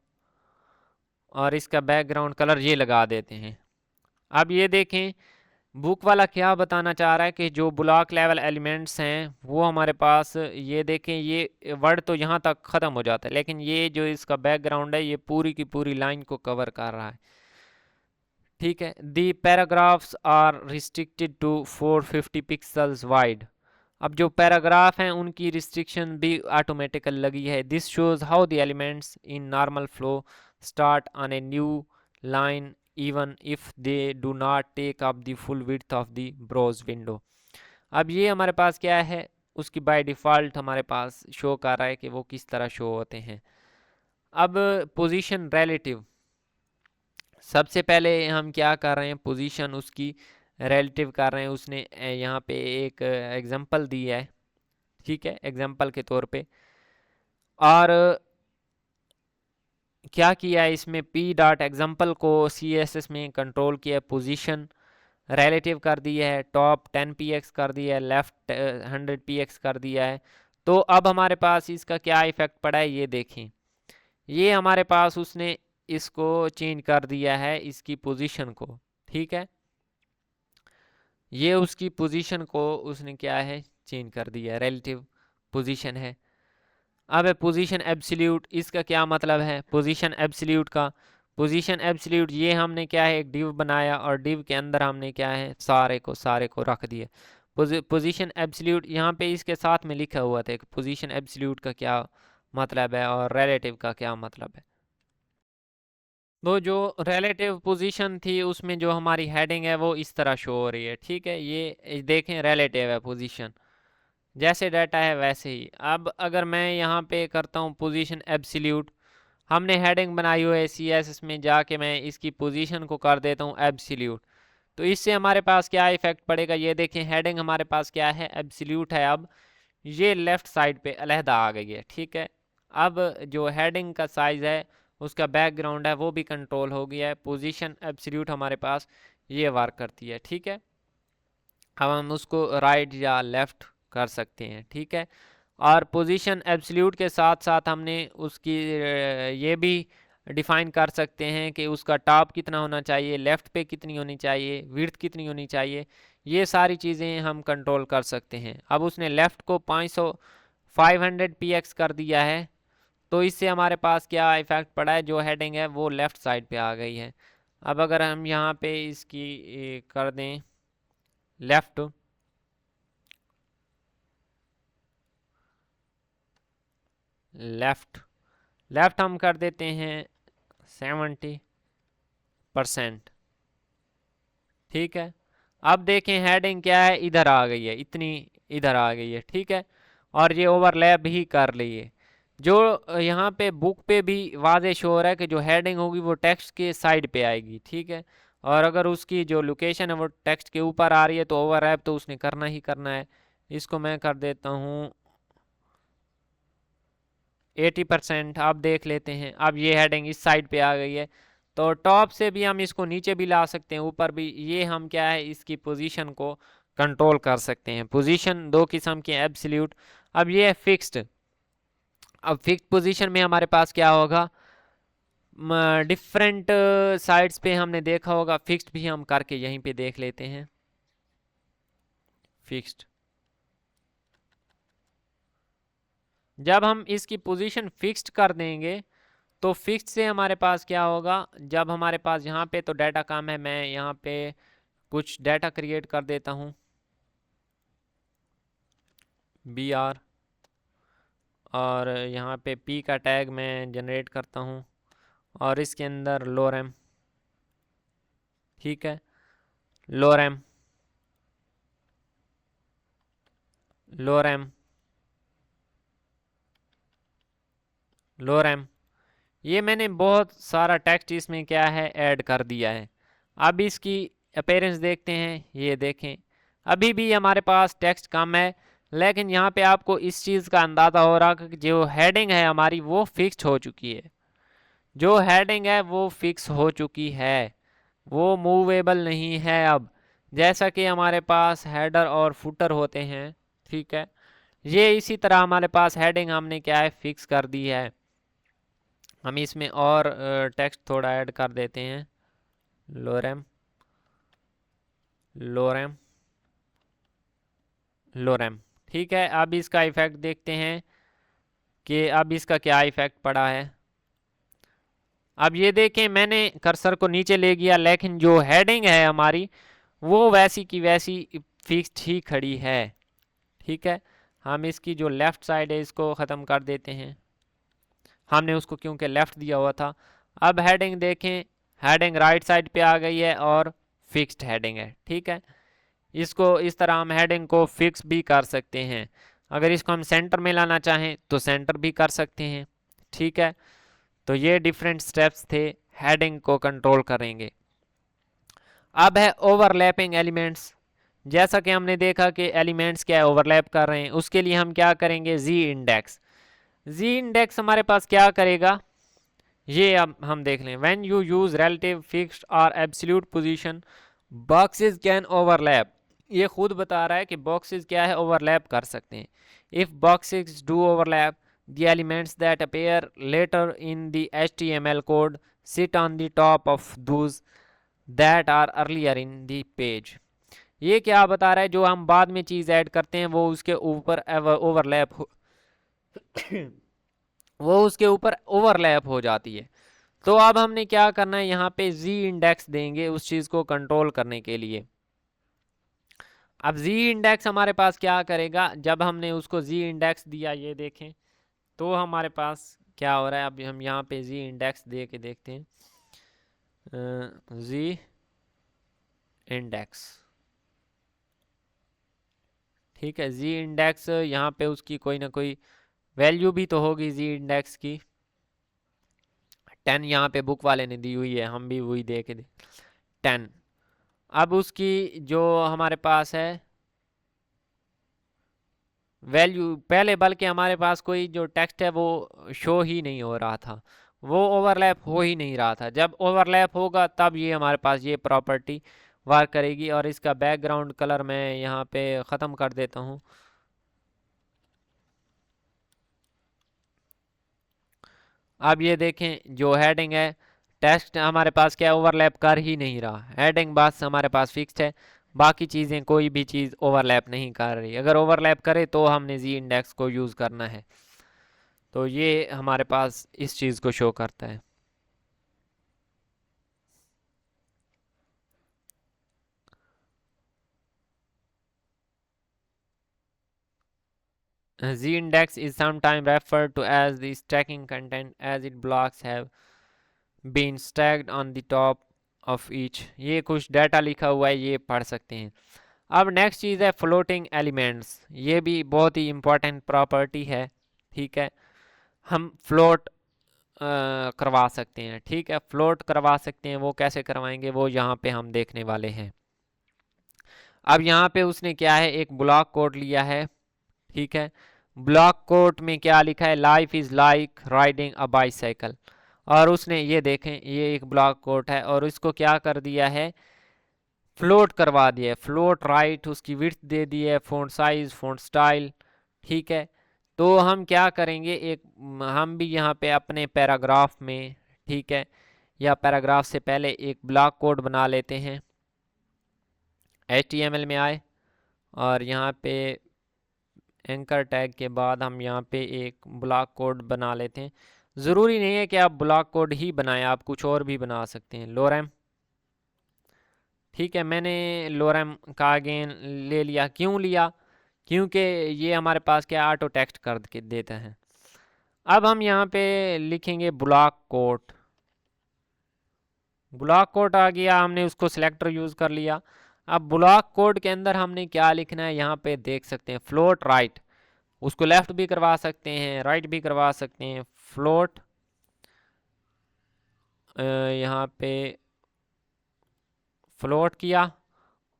और इसका बैकग्राउंड कलर ये लगा देते हैं। अब ये देखें बुक वाला क्या बताना चाह रहा है कि जो ब्लॉक लेवल एलिमेंट्स हैं वो हमारे पास, ये देखें ये वर्ड तो यहाँ तक ख़त्म हो जाता है, लेकिन ये जो इसका बैकग्राउंड है ये पूरी की पूरी लाइन को कवर कर रहा है, ठीक है। The paragraphs are restricted to 450 pixels wide. अब जो पैराग्राफ हैं उनकी रिस्ट्रिक्शन भी ऑटोमेटिकल लगी है। This shows how the elements in normal flow start on a new line even if they do not take up the full width of the browser window. अब ये हमारे पास क्या है, उसकी बाय डिफ़ॉल्ट हमारे पास शो कर रहा है कि वो किस तरह शो होते हैं। अब पोजीशन रिलेटिव, सबसे पहले हम क्या कर रहे हैं, पोजीशन उसकी रिलेटिव कर रहे हैं। उसने यहाँ पे एक एग्जांपल दी है, ठीक है, एग्जांपल के तौर पे। और क्या किया है इसमें, पी डॉट एग्जाम्पल को CSS में कंट्रोल किया, पोजीशन रिलेटिव कर दिया है, टॉप 10px कर दिया है, लेफ्ट 100px कर दिया है। तो अब हमारे पास इसका क्या इफेक्ट पड़ा है ये देखें। ये हमारे पास उसने इसको चेंज कर दिया है, इसकी पोजीशन को, ठीक है। ये उसकी पोजीशन को उसने क्या है, चेंज कर दिया है, रिलेटिव पोजीशन है। अब है पोजीशन एब्सोल्यूट, इसका क्या मतलब है पोजीशन एब्सोल्यूट का। पोजीशन एब्सोल्यूट ये हमने क्या है, एक डिव बनाया और डिव के अंदर हमने क्या है, सारे को रख दिया। पोजीशन एब्सोल्यूट यहाँ पे इसके साथ में लिखा हुआ था, पोजीशन एब्सोल्यूट का क्या मतलब है और रिलेटिव का क्या मतलब है। तो जो रिलेटिव पोजीशन थी उसमें जो हमारी हेडिंग है वो इस तरह शो हो रही है, ठीक है। ये देखें रिलेटिव है पोजीशन, जैसे डाटा है वैसे ही। अब अगर मैं यहाँ पे करता हूँ पोजीशन एब्सोल्यूट, हमने हेडिंग बनाई हुई है CSS में, जाके मैं इसकी पोजीशन को कर देता हूँ एब्सोल्यूट, तो इससे हमारे पास क्या इफेक्ट पड़ेगा ये देखें। हेडिंग हमारे पास क्या है, एब्सोल्यूट है। अब ये लेफ्ट साइड पे अलहदा आ गई है, ठीक है। अब जो हेडिंग का साइज है, उसका बैकग्राउंड है, वो भी कंट्रोल हो गया है। पोजीशन एब्सोल्यूट हमारे पास ये वर्क करती है, ठीक है। अब हम उसको राइट या लेफ्ट कर सकते हैं, ठीक है। और पोजीशन एब्सोल्यूट के साथ साथ हमने उसकी ये भी डिफाइन कर सकते हैं कि उसका टॉप कितना होना चाहिए, लेफ्ट पे कितनी होनी चाहिए, विड्थ कितनी होनी चाहिए, ये सारी चीज़ें हम कंट्रोल कर सकते हैं। अब उसने लेफ्ट को 500px कर दिया है, तो इससे हमारे पास क्या इफेक्ट पड़ा है, जो हेडिंग है वो लेफ्ट साइड पे आ गई है। अब अगर हम यहाँ पे इसकी कर दें लेफ्ट, लेफ्ट लेफ्ट हम कर देते हैं 70%, ठीक है। अब देखें हेडिंग क्या है, इधर आ गई है, इतनी इधर आ गई है, ठीक है। और ये ओवरलैप भी कर ली है। जो यहाँ पे बुक पे भी वाज़े शो हो रहा है कि जो हेडिंग होगी वो टेक्स्ट के साइड पे आएगी, ठीक है। और अगर उसकी जो लोकेशन है वो टेक्स्ट के ऊपर आ रही है तो ओवरलैप तो उसने करना ही करना है। इसको मैं कर देता हूँ 80%। आप देख लेते हैं, अब ये हेडिंग इस साइड पे आ गई है। तो टॉप से भी हम इसको नीचे भी ला सकते हैं, ऊपर भी। ये हम क्या है, इसकी पोजीशन को कंट्रोल कर सकते हैं। पोजीशन दो किस्म की, एब्सोल्यूट। अब ये है फिक्स्ड। अब फिक्स्ड पोजीशन में हमारे पास क्या होगा, डिफरेंट साइड्स पे हमने देखा होगा। फिक्स्ड भी हम करके यहीं पे देख लेते हैं। फिक्स्ड, जब हम इसकी पोजीशन फिक्स्ड कर देंगे तो फिक्स्ड से हमारे पास क्या होगा, जब हमारे पास यहाँ पे तो डाटा कम है, मैं यहाँ पे कुछ डाटा क्रिएट कर देता हूँ, BR, और यहाँ पे P का टैग मैं जनरेट करता हूँ और इसके अंदर लोरेम, ठीक है, लोरेम, लोरेम, लोरेम। ये मैंने बहुत सारा टेक्स्ट इसमें क्या है, ऐड कर दिया है। अब इसकी अपीयरेंस देखते हैं, ये देखें अभी भी हमारे पास टेक्स्ट कम है, लेकिन यहाँ पे आपको इस चीज़ का अंदाज़ा हो रहा कि जो हेडिंग है हमारी वो फिक्स हो चुकी है। जो हेडिंग है वो फिक्स हो चुकी है, वो मूवेबल नहीं है अब। जैसा कि हमारे पास हेडर और फुटर होते हैं, ठीक है, ये इसी तरह हमारे पास हेडिंग हमने क्या है, फिक्स कर दी है। हम इसमें और टेक्स्ट थोड़ा ऐड कर देते हैं, लोरेम, लोरेम, लोरेम, ठीक है। अब इसका इफेक्ट देखते हैं कि अब इसका क्या इफेक्ट पड़ा है। अब ये देखें मैंने कर्सर को नीचे ले गया, लेकिन जो हेडिंग है हमारी वो वैसी की वैसी फिक्स्ड ही खड़ी है। ठीक है, हम इसकी जो लेफ़्ट साइड है इसको ख़त्म कर देते हैं, हमने उसको क्योंकि लेफ़्ट दिया हुआ था। अब हेडिंग देखें, हेडिंग राइट साइड पे आ गई है और फिक्स्ड हेडिंग है। ठीक है, इसको इस तरह हम हेडिंग को फिक्स भी कर सकते हैं। अगर इसको हम सेंटर में लाना चाहें तो सेंटर भी कर सकते हैं। ठीक है, तो ये डिफरेंट स्टेप्स थे हेडिंग को कंट्रोल करेंगे। अब है ओवरलैपिंग एलिमेंट्स। जैसा कि हमने देखा कि एलिमेंट्स क्या ओवरलैप कर रहे हैं, उसके लिए हम क्या करेंगे, जी इंडेक्स। जी इंडेक्स हमारे पास क्या करेगा, ये अब हम देख लें। When you use relative, fixed और absolute position, boxes can overlap. ये खुद बता रहा है कि बॉक्सेस क्या है, ओवरलैप कर सकते हैं। If boxes do overlap, the elements that appear later in the HTML code sit on the top of those that are earlier in the page। ये क्या बता रहा है, जो हम बाद में चीज़ ऐड करते हैं वो उसके ऊपर ओवरलैप हो वो उसके ऊपर ओवरलैप हो जाती है। तो अब हमने क्या करना है, यहाँ पे जी इंडेक्स देंगे उस चीज़ को कंट्रोल करने के लिए। अब जी इंडेक्स हमारे पास क्या करेगा, जब हमने उसको जी इंडेक्स दिया, ये देखें तो हमारे पास क्या हो रहा है। अब हम यहाँ पे जी इंडेक्स दे के देखते हैं, जी इंडेक्स। ठीक है, जी इंडेक्स यहाँ पे उसकी कोई ना कोई वैल्यू भी तो होगी जी इंडेक्स की। 10 यहाँ पे बुक वाले ने दी हुई है, हम भी वही दे के 10। अब उसकी जो हमारे पास है वैल्यू, पहले बल्कि हमारे पास कोई जो टेक्स्ट है वो शो ही नहीं हो रहा था, वो ओवरलैप हो ही नहीं रहा था। जब ओवरलैप होगा तब ये हमारे पास ये प्रॉपर्टी वर्क करेगी। और इसका बैकग्राउंड कलर मैं यहाँ पे ख़त्म कर देता हूँ। अब ये देखें जो हेडिंग है, टेक्स्ट हमारे पास क्या ओवरलैप कर ही नहीं रहा, हेडिंग बस हमारे पास फिक्स्ड है, बाकी चीज़ें कोई भी चीज़ ओवरलैप नहीं कर रही। अगर ओवरलैप करे तो हमने जी इंडेक्स को यूज़ करना है। तो ये हमारे पास इस चीज़ को शो करता है। Z index is sometimes referred to as the stacking content as its blocks have been stacked on the top of each। ये कुछ डाटा लिखा हुआ है, ये पढ़ सकते हैं। अब नेक्स्ट चीज़ है फ्लोटिंग एलिमेंट्स। ये भी बहुत ही इंपॉर्टेंट प्रॉपर्टी है। ठीक है, हम फ्लोट करवा सकते हैं। ठीक है, फ्लोट करवा सकते हैं, वो कैसे करवाएंगे वो यहाँ पे हम देखने वाले हैं। अब यहाँ पे उसने क्या है, एक ब्लॉक कोड लिया है। ठीक है, ब्लॉक कोड में क्या लिखा है, life is like riding a bicycle. और उसने ये देखें, ये एक ब्लॉक कोड है और इसको क्या कर दिया है, फ्लोट करवा दिया है। फ्लोट राइट, उसकी विड्थ दे दी है, फ़ॉन्ट साइज, फ़ॉन्ट स्टाइल। ठीक है, तो हम क्या करेंगे, एक हम भी यहाँ पे अपने पैराग्राफ में, ठीक है, या पैराग्राफ से पहले एक ब्लॉक कोड बना लेते हैं। HTML में आए और यहाँ पे एंकर टैग के बाद हम यहाँ पे एक ब्लॉक कोड बना लेते हैं। ज़रूरी नहीं है कि आप ब्लॉक कोड ही बनाएं, आप कुछ और भी बना सकते हैं। लोरेम, ठीक है, मैंने लोरेम का अगेन ले लिया। क्यों लिया, क्योंकि ये हमारे पास क्या ऑटो टेक्स्ट कर के देता है। अब हम यहाँ पे लिखेंगे ब्लॉक कोड। ब्लॉक कोड आ गया, हमने उसको सिलेक्टर यूज़ कर लिया। अब ब्लॉक कोड के अंदर हमने क्या लिखना है, यहाँ पे देख सकते हैं फ्लोट राइट। उसको लेफ्ट भी करवा सकते हैं, राइट भी करवा सकते हैं। फ्लोट यहाँ पे फ्लोट किया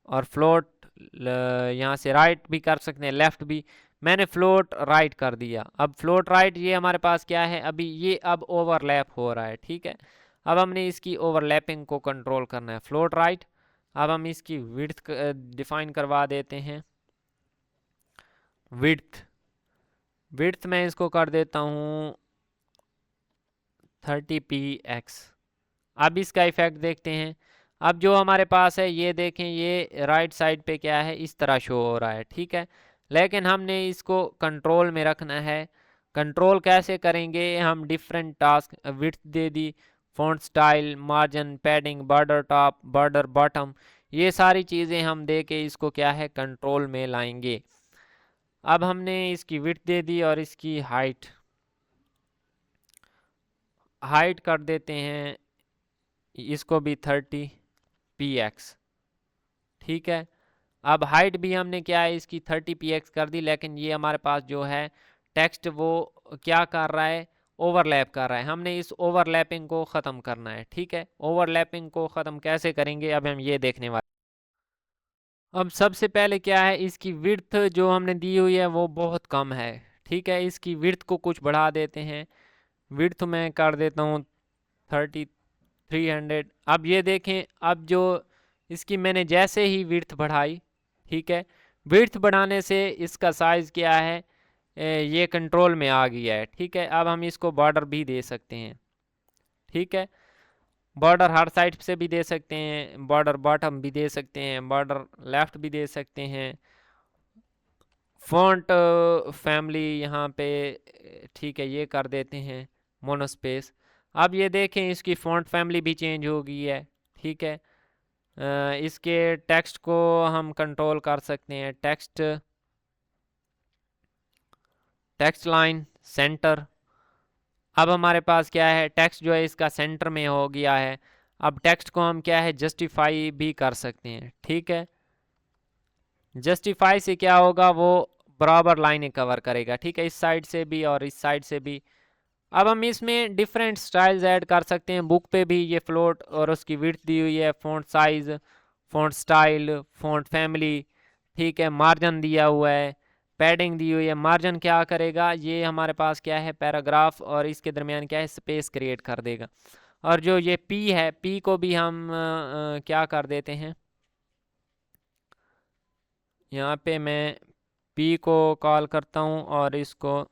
और फ्लोट यहाँ से राइट भी कर सकते हैं, लेफ्ट भी। मैंने फ्लोट राइट कर दिया। अब फ्लोट राइट ये हमारे पास क्या है, अभी ये अब ओवरलैप हो रहा है। ठीक है, अब हमने इसकी ओवरलैपिंग को कंट्रोल करना है, फ्लोट राइट। अब हम इसकी विड्थ डिफाइन करवा देते हैं, विड्थ। विड्थ मैं इसको कर देता हूँ 30px। अब इसका इफेक्ट देखते हैं। अब जो हमारे पास है ये देखें, ये राइट साइड पे क्या है, इस तरह शो हो रहा है। ठीक है, लेकिन हमने इसको कंट्रोल में रखना है। कंट्रोल कैसे करेंगे, हम डिफरेंट टास्क, विड्थ दे दी, font style, margin, padding, border top, border bottom, ये सारी चीज़ें हम दे के इसको क्या है कंट्रोल में लाएंगे। अब हमने इसकी विड्थ दे दी और इसकी हाइट कर देते हैं इसको भी 30px। ठीक है, अब हाइट भी हमने क्या है इसकी 30px कर दी, लेकिन ये हमारे पास जो है टेक्स्ट वो क्या कर रहा है, ओवरलैप कर रहा है। हमने इस ओवरलैपिंग को ख़त्म करना है। ठीक है, ओवरलैपिंग को ख़त्म कैसे करेंगे अब हम ये देखने वाले। अब सबसे पहले क्या है, इसकी विड्थ जो हमने दी हुई है वो बहुत कम है। ठीक है, इसकी विड्थ को कुछ बढ़ा देते हैं। विड्थ में कर देता हूँ 300। अब ये देखें, अब जो इसकी मैंने जैसे ही विड्थ बढ़ाई, ठीक है, विड्थ बढ़ाने से इसका साइज़ क्या है, ये कंट्रोल में आ गया है। ठीक है, अब हम इसको बॉर्डर भी दे सकते हैं। ठीक है, बॉर्डर हर साइड से भी दे सकते हैं, बॉर्डर बॉटम भी दे सकते हैं, बॉर्डर लेफ्ट भी दे सकते हैं। फ़ॉन्ट फैमिली यहाँ पे ठीक है ये कर देते हैं मोनोस्पेस। अब ये देखें इसकी फ़ॉन्ट फैमिली भी चेंज हो गई है। ठीक है, इसके टेक्स्ट को हम कंट्रोल कर सकते हैं। टेक्स्ट लाइन सेंटर, अब हमारे पास क्या है, टेक्स्ट जो है इसका सेंटर में हो गया है। अब टेक्स्ट को हम क्या है जस्टिफाई भी कर सकते हैं। ठीक है, जस्टिफाई से क्या होगा, वो बराबर लाइनें कवर करेगा। ठीक है, इस साइड से भी और इस साइड से भी। अब हम इसमें डिफरेंट स्टाइल्स ऐड कर सकते हैं। बुक पे भी ये फ्लोट और उसकी विड्थ दी हुई है, font size, font style, font family. ठीक है, मार्जिन दिया हुआ है, पैडिंग दी हुई है। मार्जिन क्या करेगा, ये हमारे पास क्या है पैराग्राफ और इसके दरमियान क्या है स्पेस क्रिएट कर देगा। और जो ये पी है, पी को भी हम क्या कर देते हैं, यहाँ पे मैं पी को कॉल करता हूँ और इसको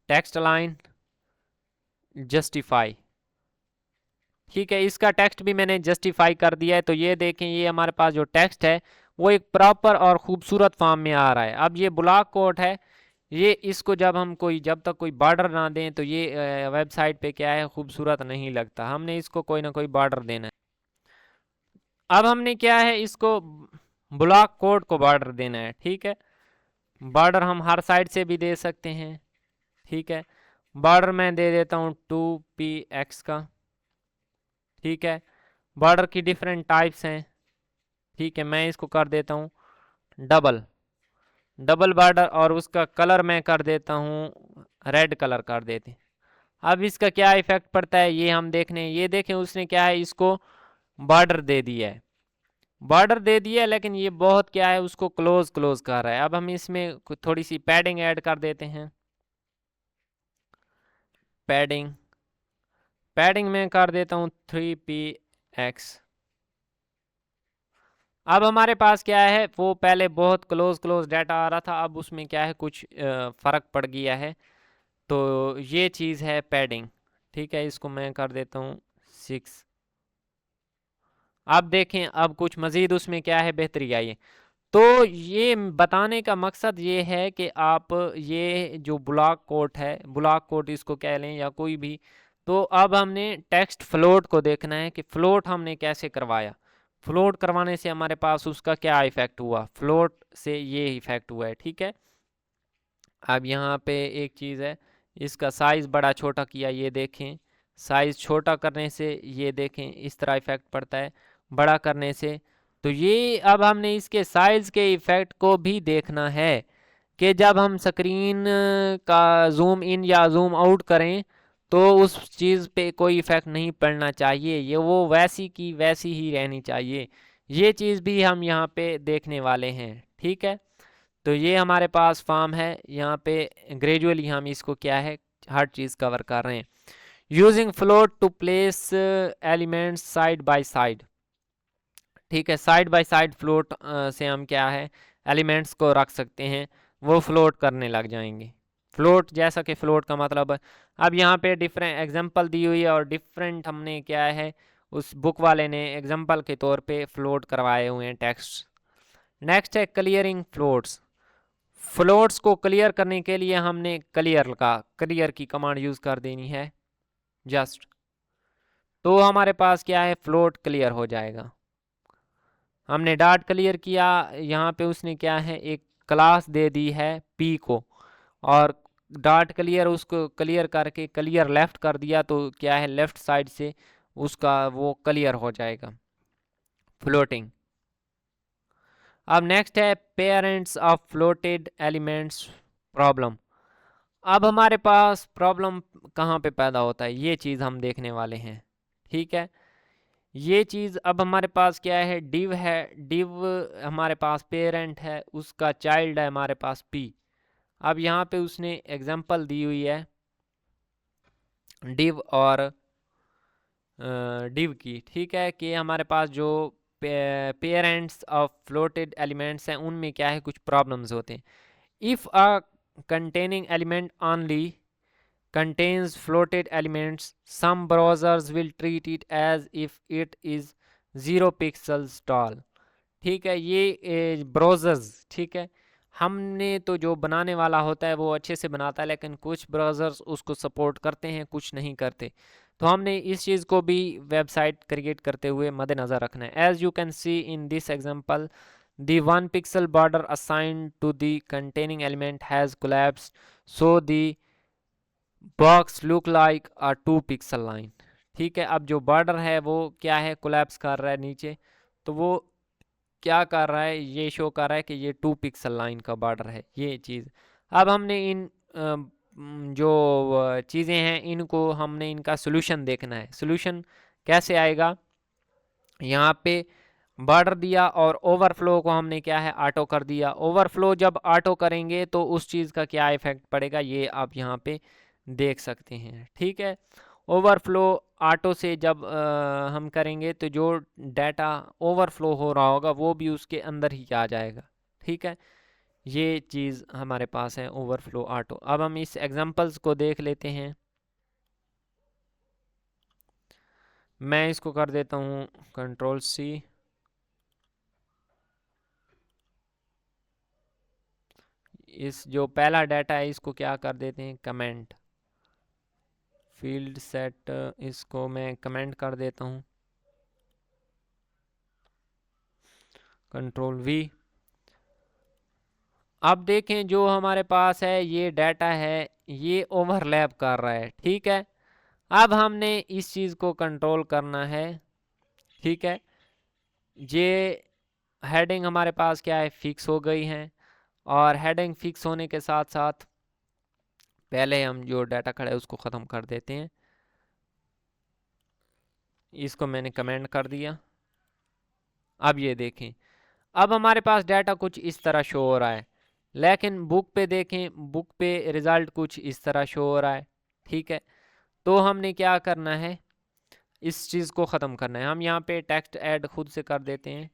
टेक्स्ट लाइन जस्टिफाई। ठीक है, इसका टेक्स्ट भी मैंने जस्टिफाई कर दिया है। तो ये देखें, ये हमारे पास जो टेक्स्ट है वो एक प्रॉपर और खूबसूरत फॉर्म में आ रहा है। अब ये ब्लॉक कोट है, ये इसको जब तक कोई बॉर्डर ना दें तो ये वेबसाइट पे क्या है खूबसूरत नहीं लगता। हमने इसको कोई ना कोई बॉर्डर देना है। अब हमने क्या है इसको ब्लॉक कोड को बॉर्डर देना है। ठीक है, बॉर्डर हम हर साइड से भी दे सकते हैं। ठीक है, बॉर्डर मैं दे देता हूँ 2px का। ठीक है, बॉर्डर की डिफरेंट टाइप्स हैं। ठीक है, मैं इसको कर देता हूँ डबल बॉर्डर और उसका कलर मैं कर देता हूँ रेड कलर कर देते। अब इसका क्या इफेक्ट पड़ता है ये हम देखने, ये देखें उसने क्या है इसको बॉर्डर दे दिया है, लेकिन ये बहुत क्या है उसको क्लोज कर रहा है। अब हम इसमें थोड़ी सी पैडिंग ऐड कर देते हैं। पैडिंग में कर देता हूँ 3px। अब हमारे पास क्या है, वो पहले बहुत क्लोज डाटा आ रहा था, अब उसमें क्या है कुछ फ़र्क पड़ गया है। तो ये चीज़ है पैडिंग। ठीक है, इसको मैं कर देता हूँ 6। अब देखें, अब कुछ मज़ीद उसमें क्या है बेहतरी आई है। तो ये बताने का मकसद ये है कि आप ये जो ब्लॉक कोट है, ब्लॉक कोट इसको कह लें या कोई भी, तो अब हमने टेक्स्ट फ्लोट को देखना है कि फ्लोट हमने कैसे करवाया। फ्लोट करवाने से हमारे पास उसका क्या इफ़ेक्ट हुआ, फ्लोट से ये इफ़ेक्ट हुआ है। ठीक है, अब यहाँ पे एक चीज़ है, इसका साइज़ बड़ा छोटा किया, ये देखें साइज़ छोटा करने से ये देखें इस तरह इफ़ेक्ट पड़ता है, बड़ा करने से। तो ये अब हमने इसके साइज़ के इफ़ेक्ट को भी देखना है कि जब हम स्क्रीन का जूम इन या जूम आउट करें तो उस चीज़ पे कोई इफ़ेक्ट नहीं पड़ना चाहिए, ये वो वैसी की वैसी ही रहनी चाहिए। ये चीज़ भी हम यहाँ पे देखने वाले हैं। ठीक है, तो ये हमारे पास फॉर्म है, यहाँ पे ग्रेजुअली हम इसको क्या है हर चीज़ कवर कर रहे हैं। Using float to place elements side by side. ठीक है, साइड बाय साइड फ्लोट से हम क्या है एलिमेंट्स को रख सकते हैं, वो फ्लोट करने लग जाएंगे। फ्लोट जैसा कि फ्लोट का मतलब, अब यहाँ पे डिफरेंट एग्जांपल दी हुई है और डिफरेंट हमने क्या है उस बुक वाले ने एग्जांपल के तौर पे फ्लोट करवाए हुए हैं टेक्स्ट। नेक्स्ट है क्लियरिंग फ्लोट्स। फ्लोट्स को क्लियर करने के लिए हमने क्लियर की कमांड यूज़ कर देनी है। जस्ट, तो हमारे पास क्या है, फ्लोट क्लियर हो जाएगा। हमने डॉट क्लियर किया, यहाँ पे उसने क्या है, एक क्लास दे दी है पी को, और डॉट क्लियर उसको क्लियर करके क्लियर लेफ्ट कर दिया, तो क्या है, लेफ्ट साइड से उसका वो क्लियर हो जाएगा फ्लोटिंग। अब नेक्स्ट है parents of floated elements problem. अब हमारे पास प्रॉब्लम कहाँ पे पैदा होता है, ये चीज़ हम देखने वाले हैं। ठीक है, ये चीज़ अब हमारे पास क्या है, डिव है, डिव हमारे पास पेरेंट है, उसका चाइल्ड है हमारे पास पी। अब यहाँ पे उसने एग्जांपल दी हुई है डिव और डिव की। ठीक है, कि हमारे पास जो पेरेंट्स ऑफ फ्लोटेड एलिमेंट्स हैं उनमें क्या है, कुछ प्रॉब्लम्स होते हैं। If a containing element only contains floated elements, some browsers will treat it as if it is 0 pixels tall। ठीक है, ये ब्राउज़र्स, ठीक है, हमने तो जो बनाने वाला होता है वो अच्छे से बनाता है, लेकिन कुछ ब्राउज़र्स उसको सपोर्ट करते हैं, कुछ नहीं करते। तो हमने इस चीज़ को भी वेबसाइट क्रिएट करते हुए मद्देनज़र रखना है। As you can see in this example, the 1 pixel border assigned to the containing element has collapsed, so the box look like a 2 pixel line। ठीक है, अब जो बॉर्डर है वो क्या है, कोलैप्स कर रहा है नीचे, तो वो क्या कर रहा है, ये शो कर रहा है कि ये 2 पिक्सल लाइन का बॉर्डर है, ये चीज़। अब हमने इन जो चीज़ें हैं इनको हमने इनका सोल्यूशन देखना है। सोल्यूशन कैसे आएगा, यहाँ पे बॉर्डर दिया और ओवरफ्लो को हमने क्या है, ऑटो कर दिया। ओवरफ्लो जब ऑटो करेंगे तो उस चीज़ का क्या इफेक्ट पड़ेगा, ये आप यहाँ पे देख सकते हैं। ठीक है, ओवरफ्लो ऑटो से जब हम करेंगे तो जो डाटा ओवरफ्लो हो रहा होगा वो भी उसके अंदर ही आ जाएगा। ठीक है, ये चीज़ हमारे पास है ओवरफ्लो ऑटो। अब हम इस एग्जांपल्स को देख लेते हैं। मैं इसको कर देता हूँ कंट्रोल सी। इस जो पहला डाटा है इसको क्या कर देते हैं, कमेंट फील्ड सेट, इसको मैं कमेंट कर देता हूँ, कंट्रोल वी। अब देखें जो हमारे पास है ये डाटा है, ये ओवरलैप कर रहा है। ठीक है, अब हमने इस चीज़ को कंट्रोल करना है। ठीक है, ये हेडिंग हमारे पास क्या है, फिक्स हो गई हैं, और हेडिंग फिक्स होने के साथ साथ पहले हम जो डाटा खड़ा है उसको ख़त्म कर देते हैं। इसको मैंने कमेंट कर दिया। अब ये देखें, अब हमारे पास डाटा कुछ इस तरह शो हो रहा है, लेकिन बुक पे देखें, बुक पे रिज़ल्ट कुछ इस तरह शो हो रहा है। ठीक है, तो हमने क्या करना है, इस चीज़ को ख़त्म करना है। हम यहाँ पे टेक्स्ट ऐड खुद से कर देते हैं,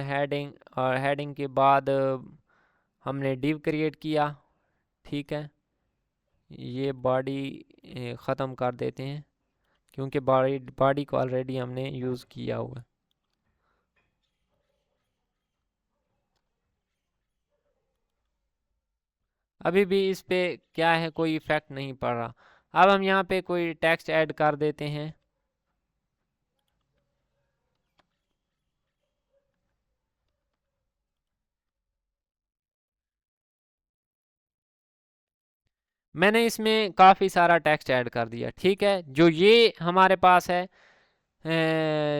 हेडिंग, और हेडिंग के बाद हमने डिव क्रिएट किया। ठीक है, ये बॉडी ख़त्म कर देते हैं क्योंकि बॉडी बॉडी को ऑलरेडी हमने यूज़ किया हुआ। अभी भी इस पे क्या है, कोई इफेक्ट नहीं पड़ रहा। अब हम यहाँ पे कोई टेक्स्ट ऐड कर देते हैं। मैंने इसमें काफ़ी सारा टेक्स्ट ऐड कर दिया। ठीक है, जो ये हमारे पास है,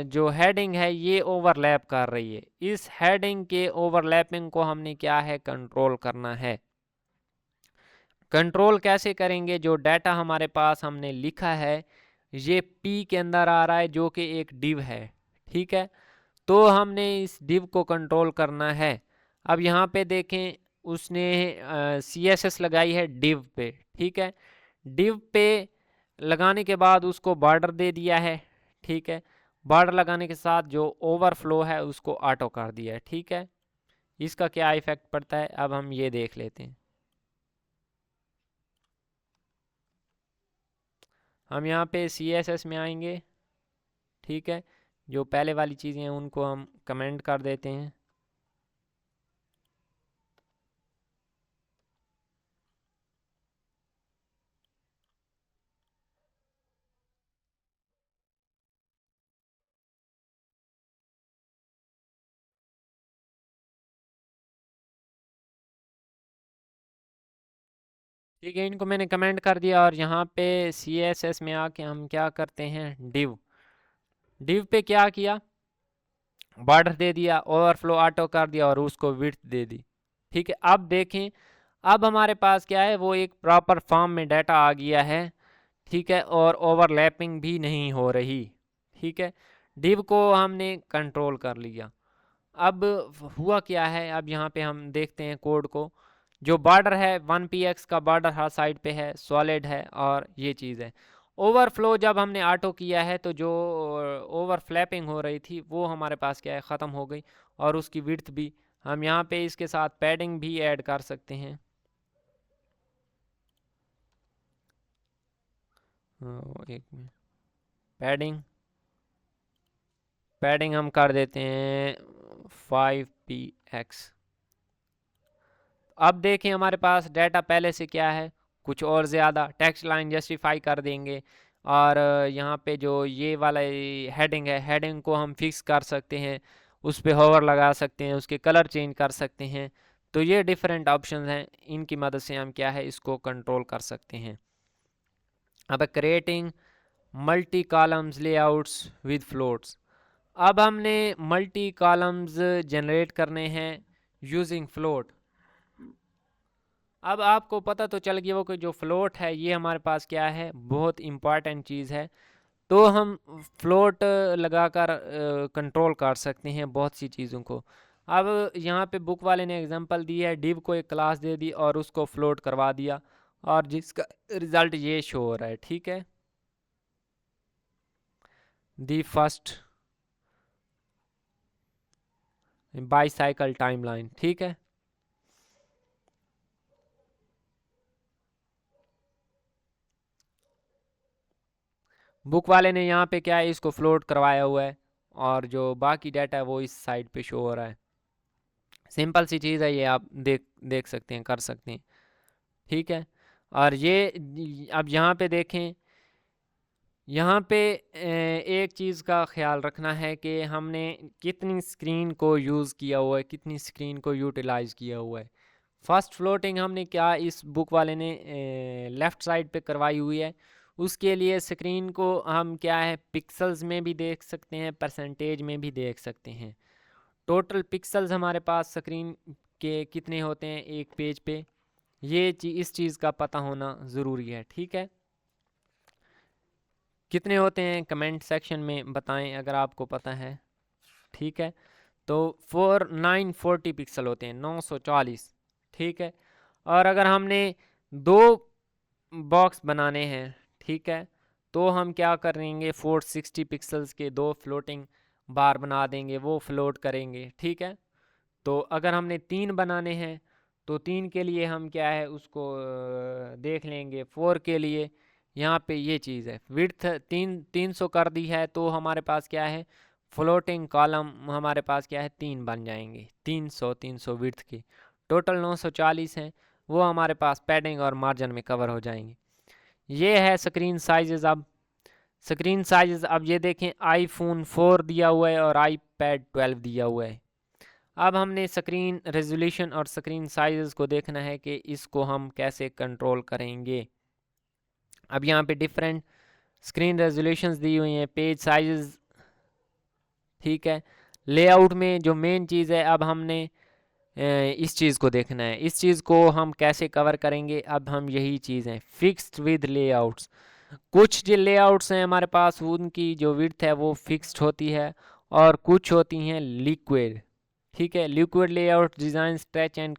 जो हेडिंग है ये ओवरलैप कर रही है, इस हेडिंग के ओवरलैपिंग को हमने क्या है, कंट्रोल करना है। कंट्रोल कैसे करेंगे, जो डाटा हमारे पास हमने लिखा है ये पी के अंदर आ रहा है जो कि एक डिव है। ठीक है, तो हमने इस डिव को कंट्रोल करना है। अब यहाँ पे देखें, उसने सी एस एस लगाई है डिव पे। ठीक है, डिव पे लगाने के बाद उसको बॉर्डर दे दिया है। ठीक है, बॉर्डर लगाने के साथ जो ओवरफ्लो है उसको ऑटो कर दिया है। ठीक है, इसका क्या इफेक्ट पड़ता है अब हम ये देख लेते हैं। हम यहाँ पे सी एस एस में आएंगे। ठीक है, जो पहले वाली चीज़ें हैं उनको हम कमेंट कर देते हैं। ठीक है, इनको मैंने कमेंट कर दिया और यहाँ पे CSS में आके हम क्या करते हैं, डिव पे क्या किया, बॉर्डर दे दिया, ओवरफ्लो ऑटो कर दिया और उसको विड्थ दे दी। ठीक है, अब देखें, अब हमारे पास क्या है, वो एक प्रॉपर फॉर्म में डाटा आ गया है। ठीक है, और ओवरलैपिंग भी नहीं हो रही। ठीक है, डिव को हमने कंट्रोल कर लिया। अब हुआ क्या है, अब यहाँ पे हम देखते हैं कोड को। जो बॉर्डर है 1px का बॉर्डर हर साइड पे है, सॉलिड है, और ये चीज़ है। ओवरफ्लो जब हमने ऑटो किया है तो जो ओवरफ्लैपिंग हो रही थी वो हमारे पास क्या है, ख़त्म हो गई। और उसकी विड्थ भी हम यहाँ पे इसके साथ पैडिंग भी ऐड कर सकते हैं। एक मिनट, पैडिंग पैडिंग हम कर देते हैं 5px। अब देखें हमारे पास डाटा पहले से क्या है, कुछ और ज़्यादा। टेक्स्ट लाइन जस्टिफाई कर देंगे, और यहाँ पे जो ये वाला हेडिंग है, हेडिंग को हम फिक्स कर सकते हैं, उस पर होवर लगा सकते हैं, उसके कलर चेंज कर सकते हैं। तो ये डिफरेंट ऑप्शंस हैं, इनकी मदद से हम क्या है, इसको कंट्रोल कर सकते हैं। अब creating multi columns layouts with floats. अब हमने मल्टी कॉलम्स जनरेट करने हैं यूजिंग फ्लोट। अब आपको पता तो चल गया वो कि जो फ्लोट है ये हमारे पास क्या है, बहुत इम्पॉर्टेंट चीज़ है। तो हम फ्लोट लगाकर कंट्रोल कर सकते हैं बहुत सी चीज़ों को। अब यहाँ पे बुक वाले ने एग्जांपल दी है, डिव को एक क्लास दे दी और उसको फ्लोट करवा दिया, और जिसका रिजल्ट ये शो हो रहा है। ठीक है, दी फर्स्ट बाईसाइकिल टाइमलाइन। ठीक है, बुक वाले ने यहाँ पे क्या है, इसको फ्लोट करवाया हुआ है, और जो बाकी डाटा है वो इस साइड पे शो हो रहा है। सिंपल सी चीज़ है ये, आप देख देख सकते हैं, कर सकते हैं। ठीक है, और ये अब यहाँ पे देखें, यहाँ पे एक चीज़ का ख्याल रखना है कि हमने कितनी स्क्रीन को यूज़ किया हुआ है, कितनी स्क्रीन को यूटिलाइज़ किया हुआ है। फर्स्ट फ्लोटिंग हमने क्या इस बुक वाले ने लेफ़्ट साइड पे करवाई हुई है। उसके लिए स्क्रीन को हम क्या है, पिक्सल्स में भी देख सकते हैं, परसेंटेज में भी देख सकते हैं। टोटल पिक्सल्स हमारे पास स्क्रीन के कितने होते हैं एक पेज पे, ये इस चीज़ का पता होना ज़रूरी है। ठीक है, कितने होते हैं कमेंट सेक्शन में बताएं अगर आपको पता है। ठीक है, तो 940 पिक्सल होते हैं, 940। ठीक है, और अगर हमने दो बॉक्स बनाने हैं, ठीक है, तो हम क्या करेंगे, 460 पिक्सल्स के दो फ्लोटिंग बार बना देंगे, वो फ्लोट करेंगे। ठीक है, तो अगर हमने तीन बनाने हैं तो तीन के लिए हम क्या है उसको देख लेंगे। 4 के लिए यहाँ पे ये चीज़ है, विड्थ 300 कर दी है, तो हमारे पास क्या है, फ्लोटिंग कॉलम हमारे पास क्या है, तीन बन जाएंगे, 300 विड्थ के। टोटल 940 हैं, वो हमारे पास पैडिंग और मार्जिन में कवर हो जाएंगे। ये है स्क्रीन साइजेस। अब स्क्रीन साइजेस, अब ये देखें, आईफोन 4 दिया हुआ है और आईपैड 12 दिया हुआ है। अब हमने स्क्रीन रेजोल्यूशन और स्क्रीन साइज़ को देखना है कि इसको हम कैसे कंट्रोल करेंगे। अब यहाँ पे डिफरेंट स्क्रीन रेजोल्यूशंस दी हुई हैं, पेज साइज़। ठीक है, लेआउट में जो मेन चीज़ है, अब हमने इस चीज़ को देखना है, इस चीज़ को हम कैसे कवर करेंगे। अब हम यही चीज़ है, फिक्स्ड विद लेआउट्स। कुछ जो लेआउट्स हैं हमारे पास, उनकी जो विड्थ है वो फिक्स्ड होती है, और कुछ होती हैं लिक्विड। ठीक है, liquid layout design stretch and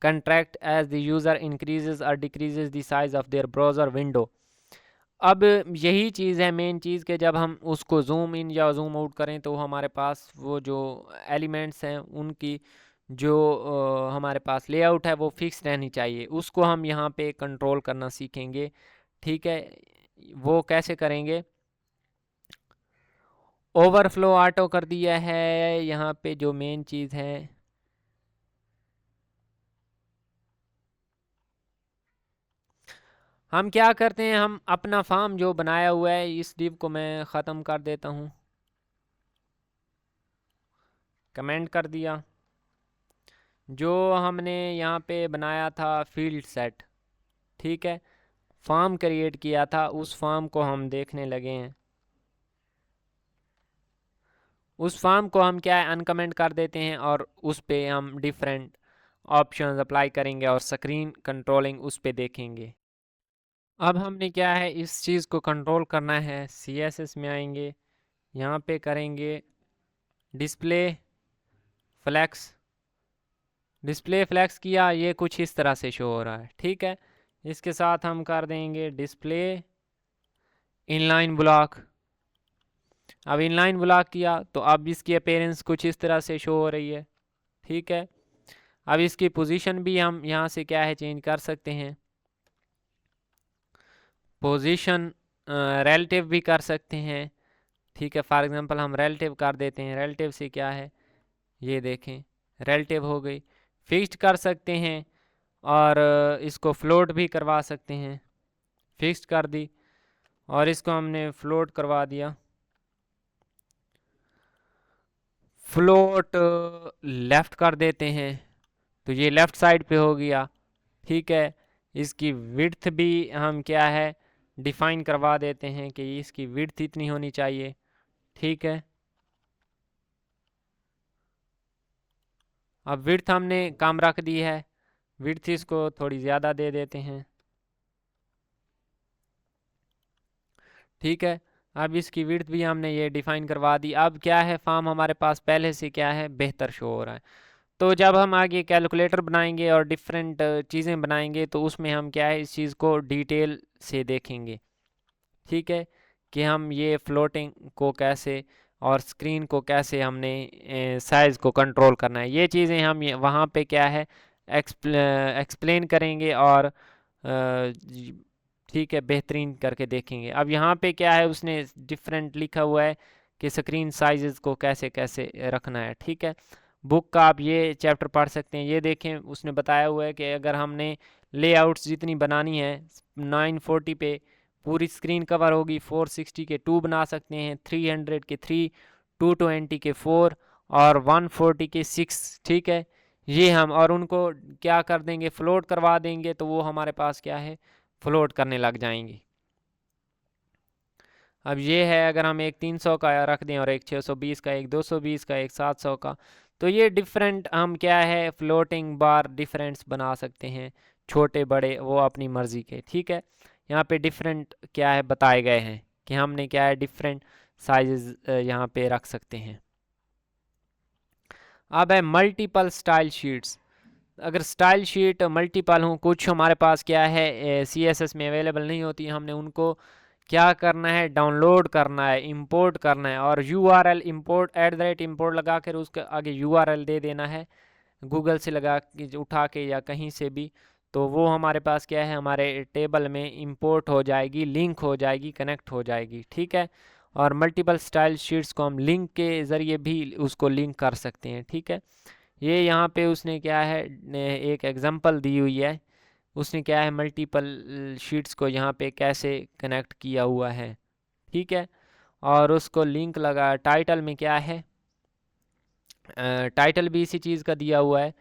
contract as the user increases और decreases the size of their browser window. अब यही चीज़ है मेन चीज़, के जब हम उसको जूम इन या जूम आउट करें तो हमारे पास वो जो एलिमेंट्स हैं उनकी जो हमारे पास लेआउट है वो फिक्स रहनी चाहिए, उसको हम यहाँ पे कंट्रोल करना सीखेंगे। ठीक है, वो कैसे करेंगे, ओवरफ्लो ऑटो कर दिया है यहाँ पे, जो मेन चीज़ है। हम क्या करते हैं, हम अपना फार्म जो बनाया हुआ है, इस डिव को मैं ख़त्म कर देता हूँ, कमेंट कर दिया। जो हमने यहाँ पे बनाया था फील्ड सेट, ठीक है, फॉर्म क्रिएट किया था, उस फॉर्म को हम देखने लगे हैं। उस फॉर्म को हम क्या है अनकमेंट कर देते हैं और उस पे हम डिफरेंट ऑप्शंस अप्लाई करेंगे और स्क्रीन कंट्रोलिंग उस पे देखेंगे। अब हमने क्या है इस चीज़ को कंट्रोल करना है, CSS में आएंगे, यहाँ पे करेंगे डिस्प्ले फ्लैक्स। डिस्प्ले फ्लैक्स किया, ये कुछ इस तरह से शो हो रहा है। ठीक है, इसके साथ हम कर देंगे डिस्प्ले इनलाइन ब्लॉक। अब इनलाइन ब्लॉक किया तो अब इसकी अपीयरेंस कुछ इस तरह से शो हो रही है। ठीक है, अब इसकी पोजीशन भी हम यहाँ से क्या है चेंज कर सकते हैं, पोजीशन रिलेटिव भी कर सकते हैं। ठीक है, फॉर एग्जांपल हम रिलेटिव कर देते हैं, रिलेटिव से क्या है ये देखें रिलेटिव हो गई। फिक्स्ड कर सकते हैं और इसको फ्लोट भी करवा सकते हैं। फिक्स्ड कर दी और इसको हमने फ्लोट करवा दिया, फ्लोट लेफ़्ट कर देते हैं तो ये लेफ़्ट साइड पे हो गया। ठीक है, इसकी विड्थ भी हम क्या है डिफ़ाइन करवा देते हैं कि इसकी विड्थ इतनी होनी चाहिए। ठीक है, अब विड्थ हमने कम रख दी है, विड्थ इसको थोड़ी ज़्यादा दे देते हैं। ठीक है, अब इसकी विड्थ भी हमने ये डिफ़ाइन करवा दी। अब क्या है फॉर्म हमारे पास पहले से क्या है बेहतर शो हो रहा है। तो जब हम आगे कैलकुलेटर बनाएंगे और डिफरेंट चीज़ें बनाएंगे तो उसमें हम क्या है इस चीज़ को डिटेल से देखेंगे। ठीक है, कि हम ये फ्लोटिंग को कैसे और स्क्रीन को कैसे हमने साइज़ को कंट्रोल करना है, ये चीज़ें हम वहाँ पे क्या है एक्सप्लेन करेंगे और ठीक है बेहतरीन करके देखेंगे। अब यहाँ पे क्या है उसने डिफरेंट लिखा हुआ है कि स्क्रीन साइज़ को कैसे कैसे रखना है। ठीक है, बुक का आप ये चैप्टर पढ़ सकते हैं। ये देखें उसने बताया हुआ है कि अगर हमने लेआउट्स जितनी बनानी है 940 पे पूरी स्क्रीन कवर होगी, 460 के 2 बना सकते हैं, 300 के 3, 220 के 4 और 140 के 6। ठीक है, ये हम और उनको क्या कर देंगे फ्लोट करवा देंगे तो वो हमारे पास क्या है फ्लोट करने लग जाएंगे। अब ये है अगर हम एक 300 का रख दें और एक 620 का, एक 220 का, एक 700 का, तो ये डिफरेंट हम क्या है फ्लोटिंग बार डिफरेंट्स बना सकते हैं, छोटे बड़े वो अपनी मर्ज़ी के। ठीक है, यहाँ पे डिफरेंट क्या है बताए गए हैं कि हमने क्या है डिफरेंट साइजेस यहाँ पे रख सकते हैं। अब है मल्टीपल स्टाइल शीट्स। अगर स्टाइल शीट मल्टीपल हों, कुछ हमारे पास क्या है CSS में अवेलेबल नहीं होती, हमने उनको क्या करना है डाउनलोड करना है, इंपोर्ट करना है और URL इंपोर्ट @ लगा कर उसके आगे URL दे देना है, गूगल से लगा के उठा के या कहीं से भी, तो वो हमारे पास क्या है हमारे टेबल में इंपोर्ट हो जाएगी, लिंक हो जाएगी, कनेक्ट हो जाएगी। ठीक है, और मल्टीपल स्टाइल शीट्स को हम लिंक के ज़रिए भी उसको लिंक कर सकते हैं। ठीक है, ये यहाँ पे उसने क्या है एक एग्जांपल दी हुई है, उसने क्या है मल्टीपल शीट्स को यहाँ पे कैसे कनेक्ट किया हुआ है। ठीक है, और उसको लिंक लगा, टाइटल में क्या है टाइटल भी इसी चीज़ का दिया हुआ है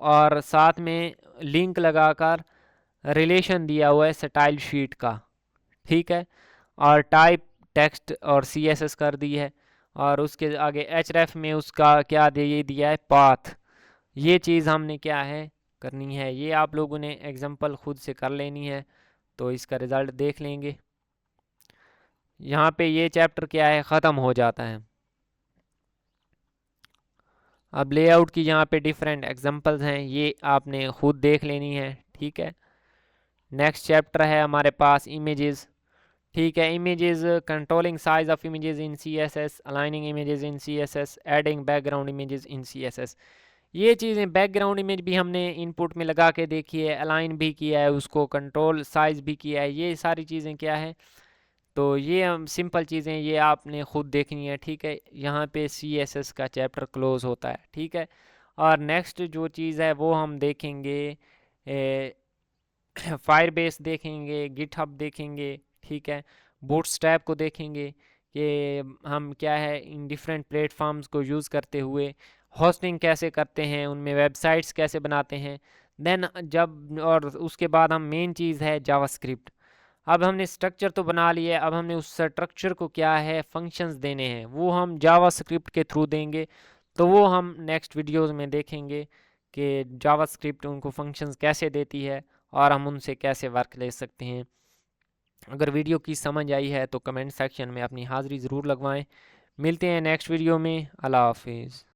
और साथ में लिंक लगाकर रिलेशन दिया हुआ है स्टाइल शीट का। ठीक है, और टाइप टेक्स्ट और CSS कर दी है और उसके आगे href में उसका क्या दे दिया है पाथ। ये चीज़ हमने क्या है करनी है, ये आप लोगों ने एग्जांपल खुद से कर लेनी है तो इसका रिज़ल्ट देख लेंगे। यहाँ पे ये चैप्टर क्या है ख़त्म हो जाता है। अब लेआउट की यहाँ पे डिफरेंट एग्जांपल्स हैं, ये आपने खुद देख लेनी है। ठीक है, नेक्स्ट चैप्टर है हमारे पास इमेजेस। ठीक है, images controlling size of images in CSS, aligning images in CSS, adding background images in CSS। ये चीज़ें बैकग्राउंड इमेज भी हमने इनपुट में लगा के देखी है, अलाइन भी किया है, उसको कंट्रोल साइज भी किया है, ये सारी चीज़ें क्या है तो ये हम सिंपल चीज़ें ये आपने ख़ुद देखनी है। ठीक है, यहाँ पे CSS का चैप्टर क्लोज़ होता है। ठीक है, और नेक्स्ट जो चीज़ है वो हम देखेंगे फायरबेस देखेंगे, गिटहब देखेंगे। ठीक है, बूटस्ट्रैप को देखेंगे कि हम क्या है इन डिफरेंट प्लेटफॉर्म्स को यूज़ करते हुए होस्टिंग कैसे करते हैं, उनमें वेबसाइट्स कैसे बनाते हैं, देन जब और उसके बाद हम मेन चीज़ है जावास्क्रिप्ट। अब हमने स्ट्रक्चर तो बना लिया है, अब हमने उस स्ट्रक्चर को क्या है फंक्शंस देने हैं, वो हम जावास्क्रिप्ट के थ्रू देंगे। तो वो हम नेक्स्ट वीडियोस में देखेंगे कि जावास्क्रिप्ट उनको फंक्शंस कैसे देती है और हम उनसे कैसे वर्क ले सकते हैं। अगर वीडियो की समझ आई है तो कमेंट सेक्शन में अपनी हाज़िरी ज़रूर लगवाएं। मिलते हैं नेक्स्ट वीडियो में। अल्लाह हाफिज़।